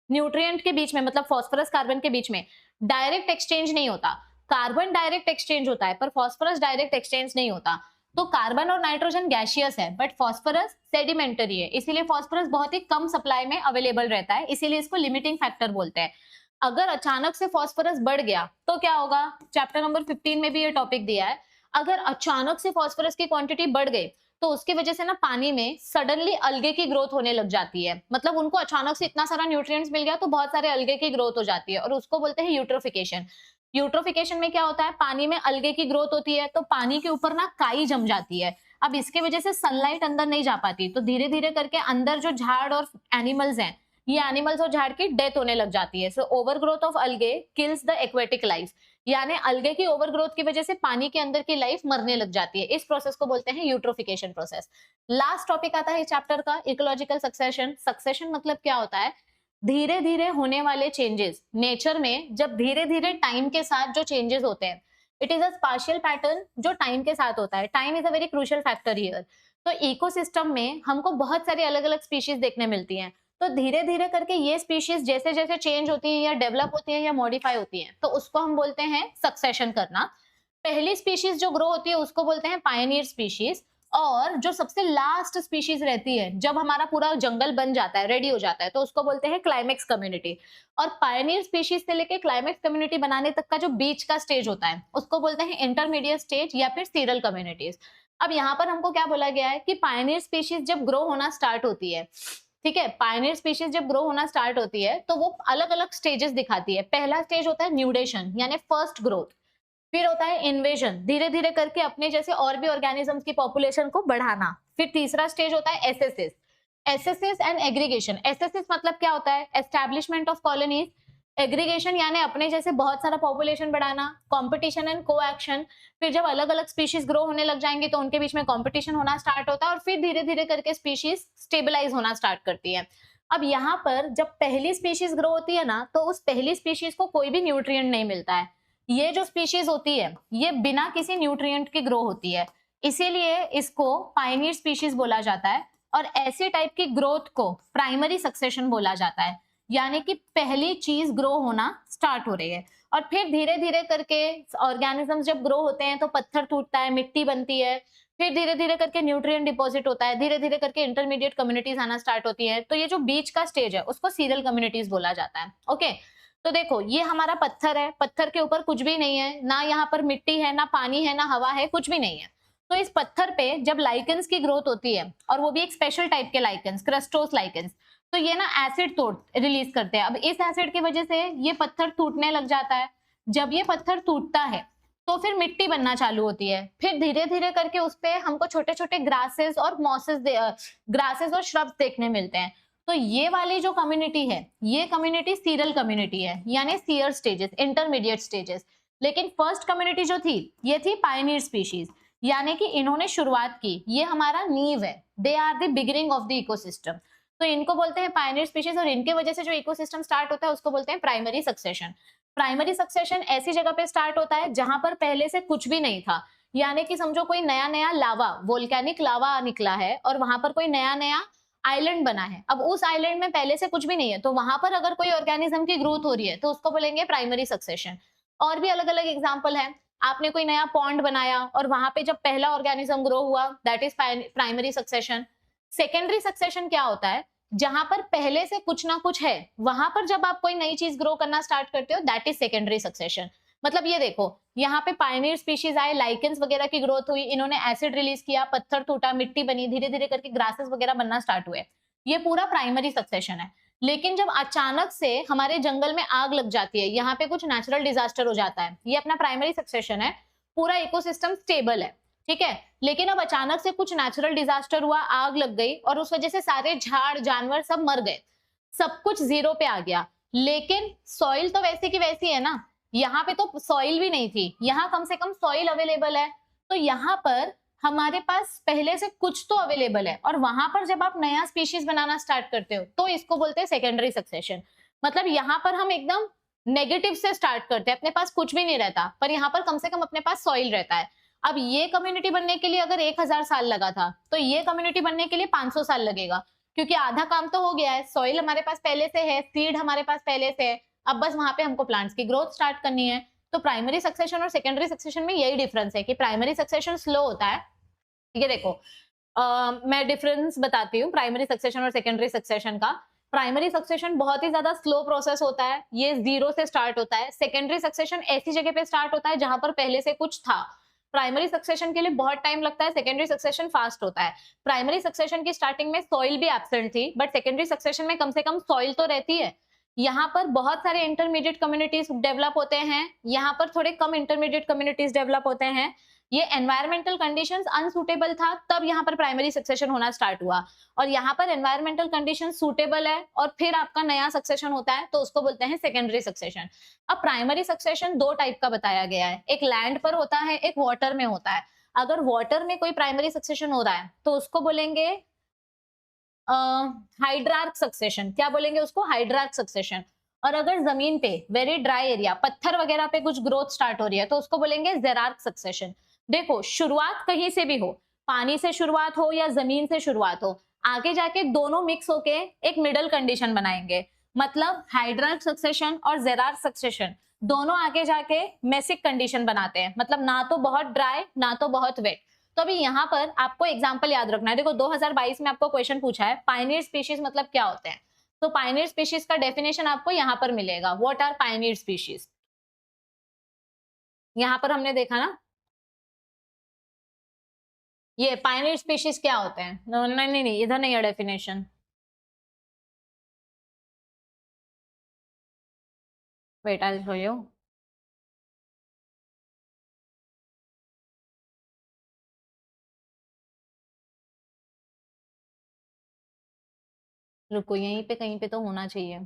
न्यूट्रिएंट के बीच में, मतलब फॉस्फोरस कार्बन के बीच में डायरेक्ट एक्सचेंज नहीं होता। कार्बन डायरेक्ट एक्सचेंज होता है पर फॉस्फोरस डायरेक्ट एक्सचेंज नहीं होता। तो कार्बन और नाइट्रोजन गैसियस है बट फॉस्फोरस सेडिमेंटरी है, इसीलिए फॉस्फोरस बहुत ही कम सप्लाई में अवेलेबल रहता है, इसीलिए इसको लिमिटिंग फैक्टर बोलते हैं। अगर अचानक से फॉस्फोरस बढ़ गया तो क्या होगा, चैप्टर नंबर 15 में भी ये टॉपिक दिया है। अगर अचानक से फॉस्फोरस की क्वांटिटी बढ़ गई तो उसकी वजह से ना पानी में सडनली अलगे की ग्रोथ होने लग जाती है। मतलब उनको अचानक से इतना सारा न्यूट्रिएंट्स मिल गया तो बहुत सारे अलगे की ग्रोथ हो जाती है और उसको बोलते हैं यूट्रोफिकेशन। यूट्रोफिकेशन में क्या होता है, पानी में अलगे की ग्रोथ होती है तो पानी के ऊपर ना काई जम जाती है। अब इसके वजह से सनलाइट अंदर नहीं जा पाती, तो धीरे धीरे करके अंदर जो झाड़ और एनिमल्स हैं ये एनिमल्स और झाड़ की डेथ होने लग जाती है। सो ओवर ग्रोथ ऑफ अलगे किल्स द एक्वेटिक लाइफ, यानी अलगे की ओवर ग्रोथ की वजह से पानी के अंदर की लाइफ मरने लग जाती है। इस प्रोसेस को बोलते हैं यूट्रोफिकेशन प्रोसेस। लास्ट टॉपिक आता है चैप्टर का इकोलॉजिकल सक्सेशन। सक्सेशन मतलब क्या होता है? धीरे धीरे होने वाले चेंजेस नेचर में, जब धीरे धीरे टाइम के साथ जो चेंजेस होते हैं, it is a spatial pattern जो टाइम के साथ होता है। Time is a very crucial factor here. तो इकोसिस्टम में हमको बहुत सारी अलग अलग स्पीशीज देखने मिलती हैं। तो धीरे धीरे करके ये स्पीशीज जैसे जैसे चेंज होती है या डेवलप होती है या मॉडिफाई होती है, तो उसको हम बोलते हैं सक्सेशन करना। पहली स्पीशीज जो ग्रो होती है उसको बोलते हैं पायनियर स्पीशीज, और जो सबसे लास्ट स्पीशीज रहती है, जब हमारा पूरा जंगल बन जाता है, रेडी हो जाता है, तो उसको बोलते हैं क्लाइमेक्स कम्युनिटी। और पायनियर स्पीशीज से लेके क्लाइमेक्स कम्युनिटी बनाने तक का जो बीच का स्टेज होता है उसको बोलते हैं इंटरमीडिएट स्टेज या फिर सीरल कम्युनिटीज। अब यहाँ पर हमको क्या बोला गया है कि पायनियर स्पीशीज जब ग्रो होना स्टार्ट होती है, ठीक है, पायनियर स्पीशीज जब ग्रो होना स्टार्ट होती है तो वो अलग अलग स्टेजेस दिखाती है। पहला स्टेज होता है न्यूडेशन यानी फर्स्ट ग्रोथ, फिर होता है इन्वेजन, धीरे धीरे करके अपने जैसे और भी ऑर्गेनिजम्स की पॉपुलेशन को बढ़ाना। फिर तीसरा स्टेज होता है एसेसिस, एसेसिस एंड एग्रीगेशन। एसेसिस मतलब क्या होता है? Establishment of colonies. एग्रीगेशन यानी अपने जैसे बहुत सारा पॉपुलेशन बढ़ाना। कंपटीशन एंड कोएक्शन, फिर जब अलग अलग स्पीशीज ग्रो होने लग जाएंगे तो उनके बीच में कंपटीशन होना स्टार्ट होता है, और फिर धीरे धीरे करके स्पीशीज स्टेबलाइज होना स्टार्ट करती है। अब यहाँ पर जब पहली स्पीशीज ग्रो होती है ना, तो उस पहली स्पीशीज को कोई भी न्यूट्रिएंट नहीं मिलता है। ये जो स्पीशीज होती है ये बिना किसी न्यूट्रिएंट की ग्रो होती है, इसीलिए इसको पायनियर स्पीशीज बोला जाता है। और ऐसी टाइप की ग्रोथ को प्राइमरी सक्सेशन बोला जाता है, यानी कि पहली चीज ग्रो होना स्टार्ट हो रही है, और फिर धीरे धीरे करके ऑर्गेनिजम्स जब ग्रो होते हैं तो पत्थर टूटता है, मिट्टी बनती है, फिर धीरे धीरे करके न्यूट्रिएंट डिपॉजिट होता है, धीरे धीरे करके इंटरमीडिएट कम्युनिटीज आना स्टार्ट होती है। तो ये जो बीच का स्टेज है उसको सीरियल कम्युनिटीज बोला जाता है। ओके, तो देखो ये हमारा पत्थर है, पत्थर के ऊपर कुछ भी नहीं है, ना यहाँ पर मिट्टी है, ना पानी है, ना हवा है, कुछ भी नहीं है। तो इस पत्थर पे जब लाइकेंस की ग्रोथ होती है, और वो भी एक स्पेशल टाइप के लाइकेंस, क्रस्टोस लाइकेंस, तो ये ना एसिड रिलीज करते हैं। अब इस एसिड की वजह से ये पत्थर टूटने लग जाता है। जब ये पत्थर टूटता है तो फिर मिट्टी बनना चालू होती है, फिर धीरे धीरे करके उस पे हमको छोटे छोटे ग्रासेस और ग्रासेस और श्रब्स देखने मिलते हैं। तो ये वाली जो कम्युनिटी है ये कम्युनिटी सीरल कम्युनिटी है, यानी सीयर स्टेजेस, इंटरमीडिएट स्टेजेस। लेकिन फर्स्ट कम्युनिटी जो थी ये थी पायनियर स्पीशीज, यानी कि इन्होंने शुरुआत की, ये हमारा नींव है, they are the beginning of the ecosystem. तो इनको बोलते हैं पायनियर स्पीशीज, और इनके वजह से जो इकोसिस्टम स्टार्ट होता है उसको बोलते हैं प्राइमरी सक्सेशन। प्राइमरी सक्सेशन ऐसी जगह पे स्टार्ट होता है जहां पर पहले से कुछ भी नहीं था, यानी कि समझो कोई नया नया लावा, वोल्केनिक लावा निकला है और वहां पर कोई नया नया आइलैंड बना है। अब उस आइलैंड में पहले से कुछ भी नहीं है, तो वहां पर अगर कोई ऑर्गेनिज्म की ग्रोथ हो रही है तो उसको बोलेंगे प्राइमरी सक्सेशन। और भी अलग अलग एग्जांपल है, आपने कोई नया पॉन्ड बनाया और वहां पे जब पहला ऑर्गेनिज्म ग्रो हुआ, that is primary succession. Secondary succession क्या होता है? जहां पर पहले से कुछ ना कुछ है, वहां पर जब आप कोई नई चीज ग्रो करना स्टार्ट करते हो, दैट इज सेकेंडरी सक्सेशन। मतलब ये देखो, यहाँ पे पायनियर स्पीशीज आए, लाइकेंस वगैरह की ग्रोथ हुई, इन्होंने एसिड रिलीज किया, पत्थर टूटा, मिट्टी बनी, धीरे धीरे करके ग्रासेस वगैरह बनना स्टार्ट हुए, ये पूरा प्राइमरी सक्सेशन है। लेकिन जब अचानक से हमारे जंगल में आग लग जाती है, यहाँ पे कुछ नेचुरल डिजास्टर हो जाता है, ये अपना प्राइमरी सक्सेशन है, पूरा इकोसिस्टम स्टेबल है, ठीक है। लेकिन अब अचानक से कुछ नेचुरल डिजास्टर हुआ, आग लग गई, और उस वजह से सारे झाड़ जानवर सब मर गए, सब कुछ जीरो पे आ गया। लेकिन सॉइल तो वैसी की वैसी है ना, यहाँ पे तो सॉइल भी नहीं थी, यहाँ कम से कम सॉइल अवेलेबल है, तो यहाँ पर हमारे पास पहले से कुछ तो अवेलेबल है। और वहां पर जब आप नया स्पीशीज बनाना स्टार्ट करते हो तो इसको बोलते हैं सेकेंडरी सक्सेशन। मतलब यहाँ पर हम एकदम नेगेटिव से स्टार्ट करते हैं, अपने पास कुछ भी नहीं रहता, पर यहाँ पर कम से कम अपने पास सॉइल रहता है। अब ये कम्युनिटी बनने के लिए अगर 1000 साल लगा था, तो ये कम्युनिटी बनने के लिए 500 साल लगेगा, क्योंकि आधा काम तो हो गया है, सॉइल हमारे पास पहले से है, सीड हमारे पास पहले से है, अब बस वहां पे हमको प्लांट्स की ग्रोथ स्टार्ट करनी है। तो प्राइमरी सक्सेशन और सेकेंडरी सक्सेशन में यही डिफरेंस है कि प्राइमरी सक्सेशन स्लो होता है। ये देखो, मैं डिफरेंस बताती हूँ प्राइमरी सक्सेशन और सेकेंडरी सक्सेशन का। प्राइमरी सक्सेशन बहुत ही ज्यादा स्लो प्रोसेस होता है, ये जीरो से स्टार्ट होता है। सेकेंडरी सक्सेशन ऐसी जगह पे स्टार्ट होता है जहां पर पहले से कुछ था। प्राइमरी सक्सेशन के लिए बहुत टाइम लगता है, सेकेंडरी सक्सेशन फास्ट होता है। प्राइमरी सक्सेशन की स्टार्टिंग में सॉइल भी एब्सेंट थी, बट सेकेंडरी सक्सेशन में कम से कम सॉइल तो रहती है, यहाँ पर बहुत सारे इंटरमीडिएट कम्युनिटीज डेवलप होते हैं, यहाँ पर थोड़े कम इंटरमीडिएट कम्युनिटीज डेवलप होते हैं। ये एनवायरमेंटल कंडीशंस अनसूटेबल था, तब यहाँ पर प्राइमरी सक्सेशन होना स्टार्ट हुआ, और यहाँ पर एनवायरमेंटल कंडीशन सूटेबल है और फिर आपका नया सक्सेशन होता है, तो उसको बोलते हैं सेकेंडरी सक्सेशन। अब प्राइमरी सक्सेशन दो टाइप का बताया गया है, एक लैंड पर होता है, एक वाटर में होता है। अगर वाटर में कोई प्राइमरी सक्सेशन हो रहा है तो उसको बोलेंगे हाइड्रार्क सक्सेशन। क्या बोलेंगे उसको? हाइड्रार्क सक्सेशन। और अगर जमीन पे वेरी ड्राई एरिया, पत्थर वगैरह पे कुछ ग्रोथ स्टार्ट हो रही है, तो उसको बोलेंगे जेरार्क सक्सेशन। देखो, शुरुआत कहीं से भी हो, पानी से शुरुआत हो या जमीन से शुरुआत हो, आगे जाके दोनों मिक्स होके एक मिडल कंडीशन बनाएंगे। मतलब हाइड्रार्क सक्सेशन और जेरार्क सक्सेशन दोनों आगे जाके मेसिक कंडीशन बनाते हैं, मतलब ना तो बहुत ड्राई ना तो बहुत वेट। तो अभी यहाँ पर आपको एग्जाम्पल याद रखना है। देखो 2022 में आपको क्वेश्चन पूछा है पायनियर स्पीशीज मतलब क्या होते हैं, तो पायनियर स्पीशीज का डेफिनेशन आपको यहाँ पर मिलेगा। What are pioneer species? यहाँ पर हमने देखा ना, ये पायनियर स्पीशीज क्या होते हैं। नहीं नहीं नहीं, इधर नहीं है definition. Wait, I will show you. रुको, यहीं पे कहीं पे तो होना चाहिए।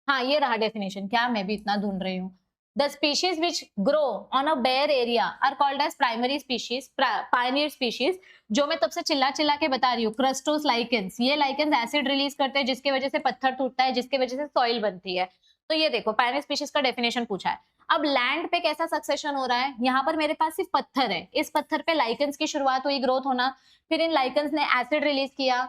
हाँ, ये रहा डेफिनेशन। क्या मैं भी इतना ढूंढ रही हूँ। The species which grow on a bare area are called as primary species, pioneer species. जो मैं तब से चिल्ला चिल्ला के बता रही हूँ, क्रस्टोस लाइकेंस। ये लाइकेंस एसिड रिलीज करते हैं जिसकी वजह से पत्थर टूटता है, जिसकी वजह से सॉइल बनती है। तो ये देखो, पायनियर स्पीशीज का डेफिनेशन पूछा है। अब लैंड पे कैसा सक्सेशन हो रहा है? यहाँ पर मेरे पास सिर्फ पत्थर है, इस पत्थर पे लाइकेंस की शुरुआत हुई, ग्रोथ होना, फिर इन लाइकेंस ने एसिड रिलीज किया,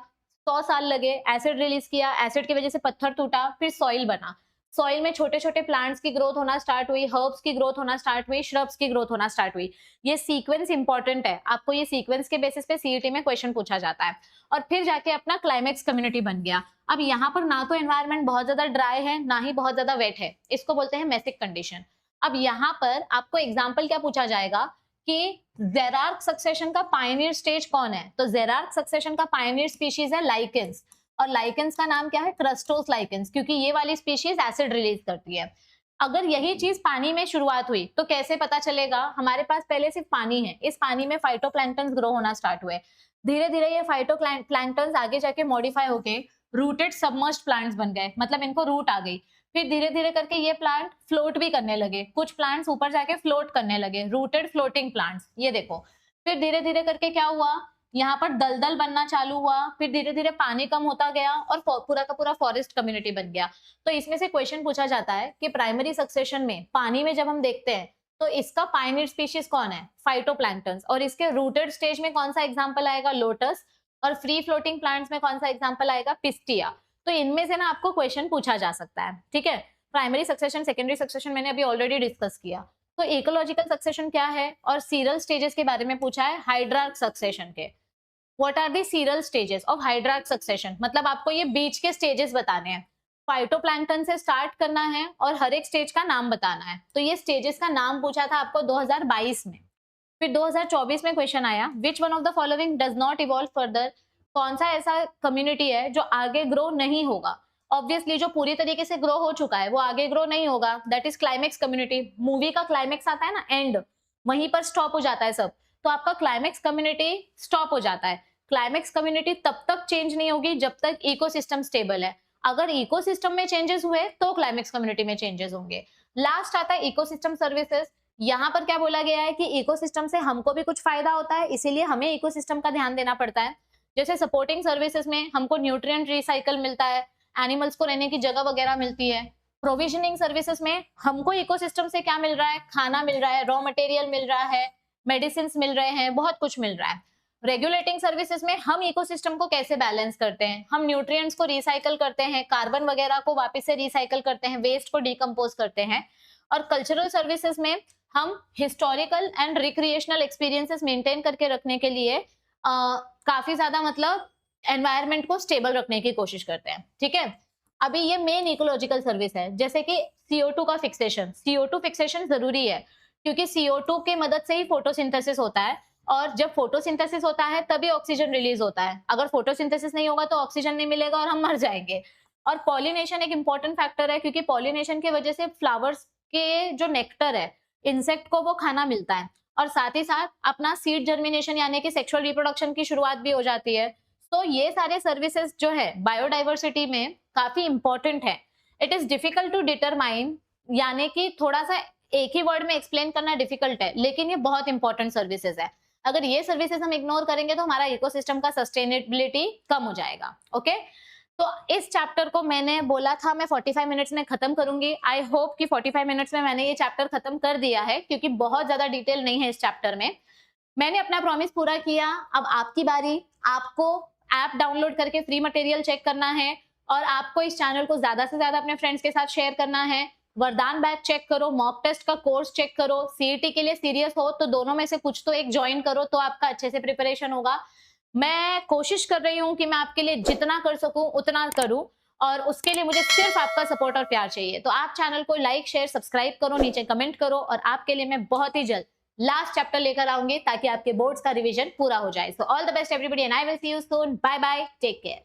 100 साल लगे, एसिड रिलीज किया, एसिड की वजह से पत्थर टूटा, फिर सॉइल बना, सॉइल में छोटे छोटे प्लांट्स की ग्रोथ होना स्टार्ट हुई, हर्ब्स की ग्रोथ होना स्टार्ट हुई, श्रब्स की ग्रोथ होना स्टार्ट हुई। ये सीक्वेंस इंपॉर्टेंट है, आपको ये सीक्वेंस के बेसिस पे सीईटी में क्वेश्चन पूछा जाता है। और फिर जाके अपना क्लाइमेक्स कम्युनिटी बन गया। अब यहाँ पर ना तो एनवायरमेंट बहुत ज्यादा ड्राई है ना ही बहुत ज्यादा वेट है, इसको बोलते हैं मेसिक कंडीशन। अब यहाँ पर आपको एग्जाम्पल क्या पूछा जाएगा कि जेरार्क सक्सेशन का पायनियर स्टेज कौन है, तो जेरार्क सक्सेशन का पायनियर स्पीशीज है लाइकेंस, और लाइकेंस का नाम क्या है? क्रस्टोस लाइकेंस, क्योंकि ये वाली स्पीशीज एसिड रिलीज करती है। अगर यही चीज पानी में शुरुआत हुई तो कैसे पता चलेगा? हमारे पास पहले सिर्फ पानी है, इस पानी में फाइटोप्लैंक्टन्स ग्रो होना स्टार्ट हुए, धीरे धीरे ये फाइटोप्लैंक्टन्स आगे जाके मॉडिफाई होके रूटेड सबमर्ज्ड प्लांट्स बन गए, मतलब इनको रूट आ गई। फिर धीरे धीरे करके ये प्लांट फ्लोट भी करने लगे, कुछ प्लांट्स ऊपर जाके फ्लोट करने लगे, रूटेड फ्लोटिंग प्लांट्स, ये देखो। फिर धीरे धीरे करके क्या हुआ? यहाँ पर दलदल बनना चालू हुआ, फिर धीरे धीरे पानी कम होता गया और पूरा का पूरा फॉरेस्ट कम्युनिटी बन गया। तो इसमें से क्वेश्चन पूछा जाता है कि प्राइमरी सक्सेशन में पानी में जब हम देखते हैं तो इसका पायनियर स्पीशीज कौन है? फाइटोप्लैंक्टन्स। और इसके रूटेड स्टेज में कौन सा एग्जांपल आएगा? लोटस। और फ्री फ्लोटिंग प्लांट्स में कौन सा एग्जांपल आएगा? पिस्टिया। तो इनमें से ना आपको क्वेश्चन पूछा जा सकता है, ठीक है। प्राइमरी सक्सेशन, सेकेंडरी सक्सेशन मैंने अभी ऑलरेडी डिस्कस किया। तो इकोलॉजिकल सक्सेशन क्या है और सीरल स्टेजेस के बारे में पूछा है हाइड्रार्क सक्सेशन के। What are the seral stages of hydrarch succession? मतलब आपको ये बीच के स्टेजेस बताने हैं, फाइटोप्लैंक्टन से स्टार्ट करना है और हर एक स्टेज का नाम बताना है। तो ये स्टेजेस का नाम पूछा था आपको 2022 में। फिर 2024 में क्वेश्चन आया, which one of the following does not evolve further? कौन सा ऐसा कम्युनिटी है जो आगे ग्रो नहीं होगा? ऑब्वियसली जो पूरी तरीके से ग्रो हो चुका है वो आगे ग्रो नहीं होगा, that is climax community. Movie का क्लाइमेक्स आता है ना, एंड, वहीं पर स्टॉप हो जाता है सब, तो आपका क्लाइमेक्स कम्युनिटी स्टॉप हो जाता है। क्लाइमेक्स कम्युनिटी तब तक चेंज नहीं होगी जब तक इकोसिस्टम स्टेबल है। अगर इकोसिस्टम में चेंजेस हुए तो क्लाइमेक्स कम्युनिटी में चेंजेस होंगे। लास्ट आता है इकोसिस्टम सर्विसेज। यहाँ पर क्या बोला गया है कि इकोसिस्टम से हमको भी कुछ फायदा होता है, इसीलिए हमें इकोसिस्टम का ध्यान देना पड़ता है। जैसे सपोर्टिंग सर्विसेज में हमको न्यूट्रिएंट रिसाइकल मिलता है, एनिमल्स को रहने की जगह वगैरह मिलती है। प्रोविजनिंग सर्विसेज में हमको इकोसिस्टम से क्या मिल रहा है? खाना मिल रहा है, रॉ मटेरियल मिल रहा है, मेडिसिन मिल रहे हैं, बहुत कुछ मिल रहा है। रेगुलेटिंग सर्विसेज में हम इकोसिस्टम को कैसे बैलेंस करते हैं? हम न्यूट्रिएंट्स को रिसाइकल करते हैं, कार्बन वगैरह को वापस से रिसाइकल करते हैं, वेस्ट को डिकम्पोज करते हैं। और कल्चरल सर्विसेज में हम historical and recreational experiences maintain करके रखने के लिए काफी ज्यादा मतलब एनवायरनमेंट को स्टेबल रखने की कोशिश करते हैं, ठीक है। अभी ये मेन इकोलॉजिकल सर्विस है, जैसे कि CO2 का फिक्सेशन। CO2 फिक्सेशन जरूरी है क्योंकि CO2 के मदद से ही फोटोसिंथेसिस होता है, और जब फोटोसिंथेसिस होता है तभी ऑक्सीजन रिलीज होता है। अगर फोटोसिंथेसिस नहीं होगा तो ऑक्सीजन नहीं मिलेगा और हम मर जाएंगे। और पॉलिनेशन एक इंपॉर्टेंट फैक्टर है, क्योंकि पॉलिनेशन की वजह से फ्लावर्स के जो नेक्टर है, इंसेक्ट को वो खाना मिलता है, और साथ ही साथ अपना सीड जर्मिनेशन यानी कि सेक्सुअल रिप्रोडक्शन की शुरुआत भी हो जाती है। तो ये सारे सर्विसेज जो है बायोडाइवर्सिटी में काफी इंपॉर्टेंट है। It is difficult to determine, यानी कि थोड़ा सा एक ही वर्ड में एक्सप्लेन करना डिफिकल्ट है, लेकिन ये बहुत इंपॉर्टेंट सर्विसेज है। अगर ये सर्विसेज हम इग्नोर करेंगे तो हमारा इकोसिस्टम का सस्टेनेबिलिटी कम हो जाएगा। ओके, तो इस चैप्टर को मैंने बोला था मैं 45 मिनट्स में खत्म करूंगी। आई होप कि 45 मिनट्स में मैंने ये चैप्टर खत्म कर दिया है, क्योंकि बहुत ज्यादा डिटेल नहीं है इस चैप्टर में। मैंने अपना प्रॉमिस पूरा किया। अब आपकी बारी, आपको ऐप डाउनलोड करके फ्री मटेरियल चेक करना है, और आपको इस चैनल को ज्यादा से ज्यादा अपने फ्रेंड्स के साथ शेयर करना है। वरदान बैच चेक करो, मॉक टेस्ट का कोर्स चेक करो, सीईटी के लिए सीरियस हो तो दोनों में से कुछ तो एक ज्वाइन करो, तो आपका अच्छे से प्रिपरेशन होगा। मैं कोशिश कर रही हूँ कि मैं आपके लिए जितना कर सकूं उतना करूं, और उसके लिए मुझे सिर्फ आपका सपोर्ट और प्यार चाहिए। तो आप चैनल को लाइक, शेयर, सब्सक्राइब करो, नीचे कमेंट करो, और आपके लिए मैं बहुत ही जल्द लास्ट चैप्टर लेकर आऊंगी ताकि आपके बोर्ड्स का रिवीजन पूरा हो जाए। So all the best everybody and I will see you soon. Bye bye, take care.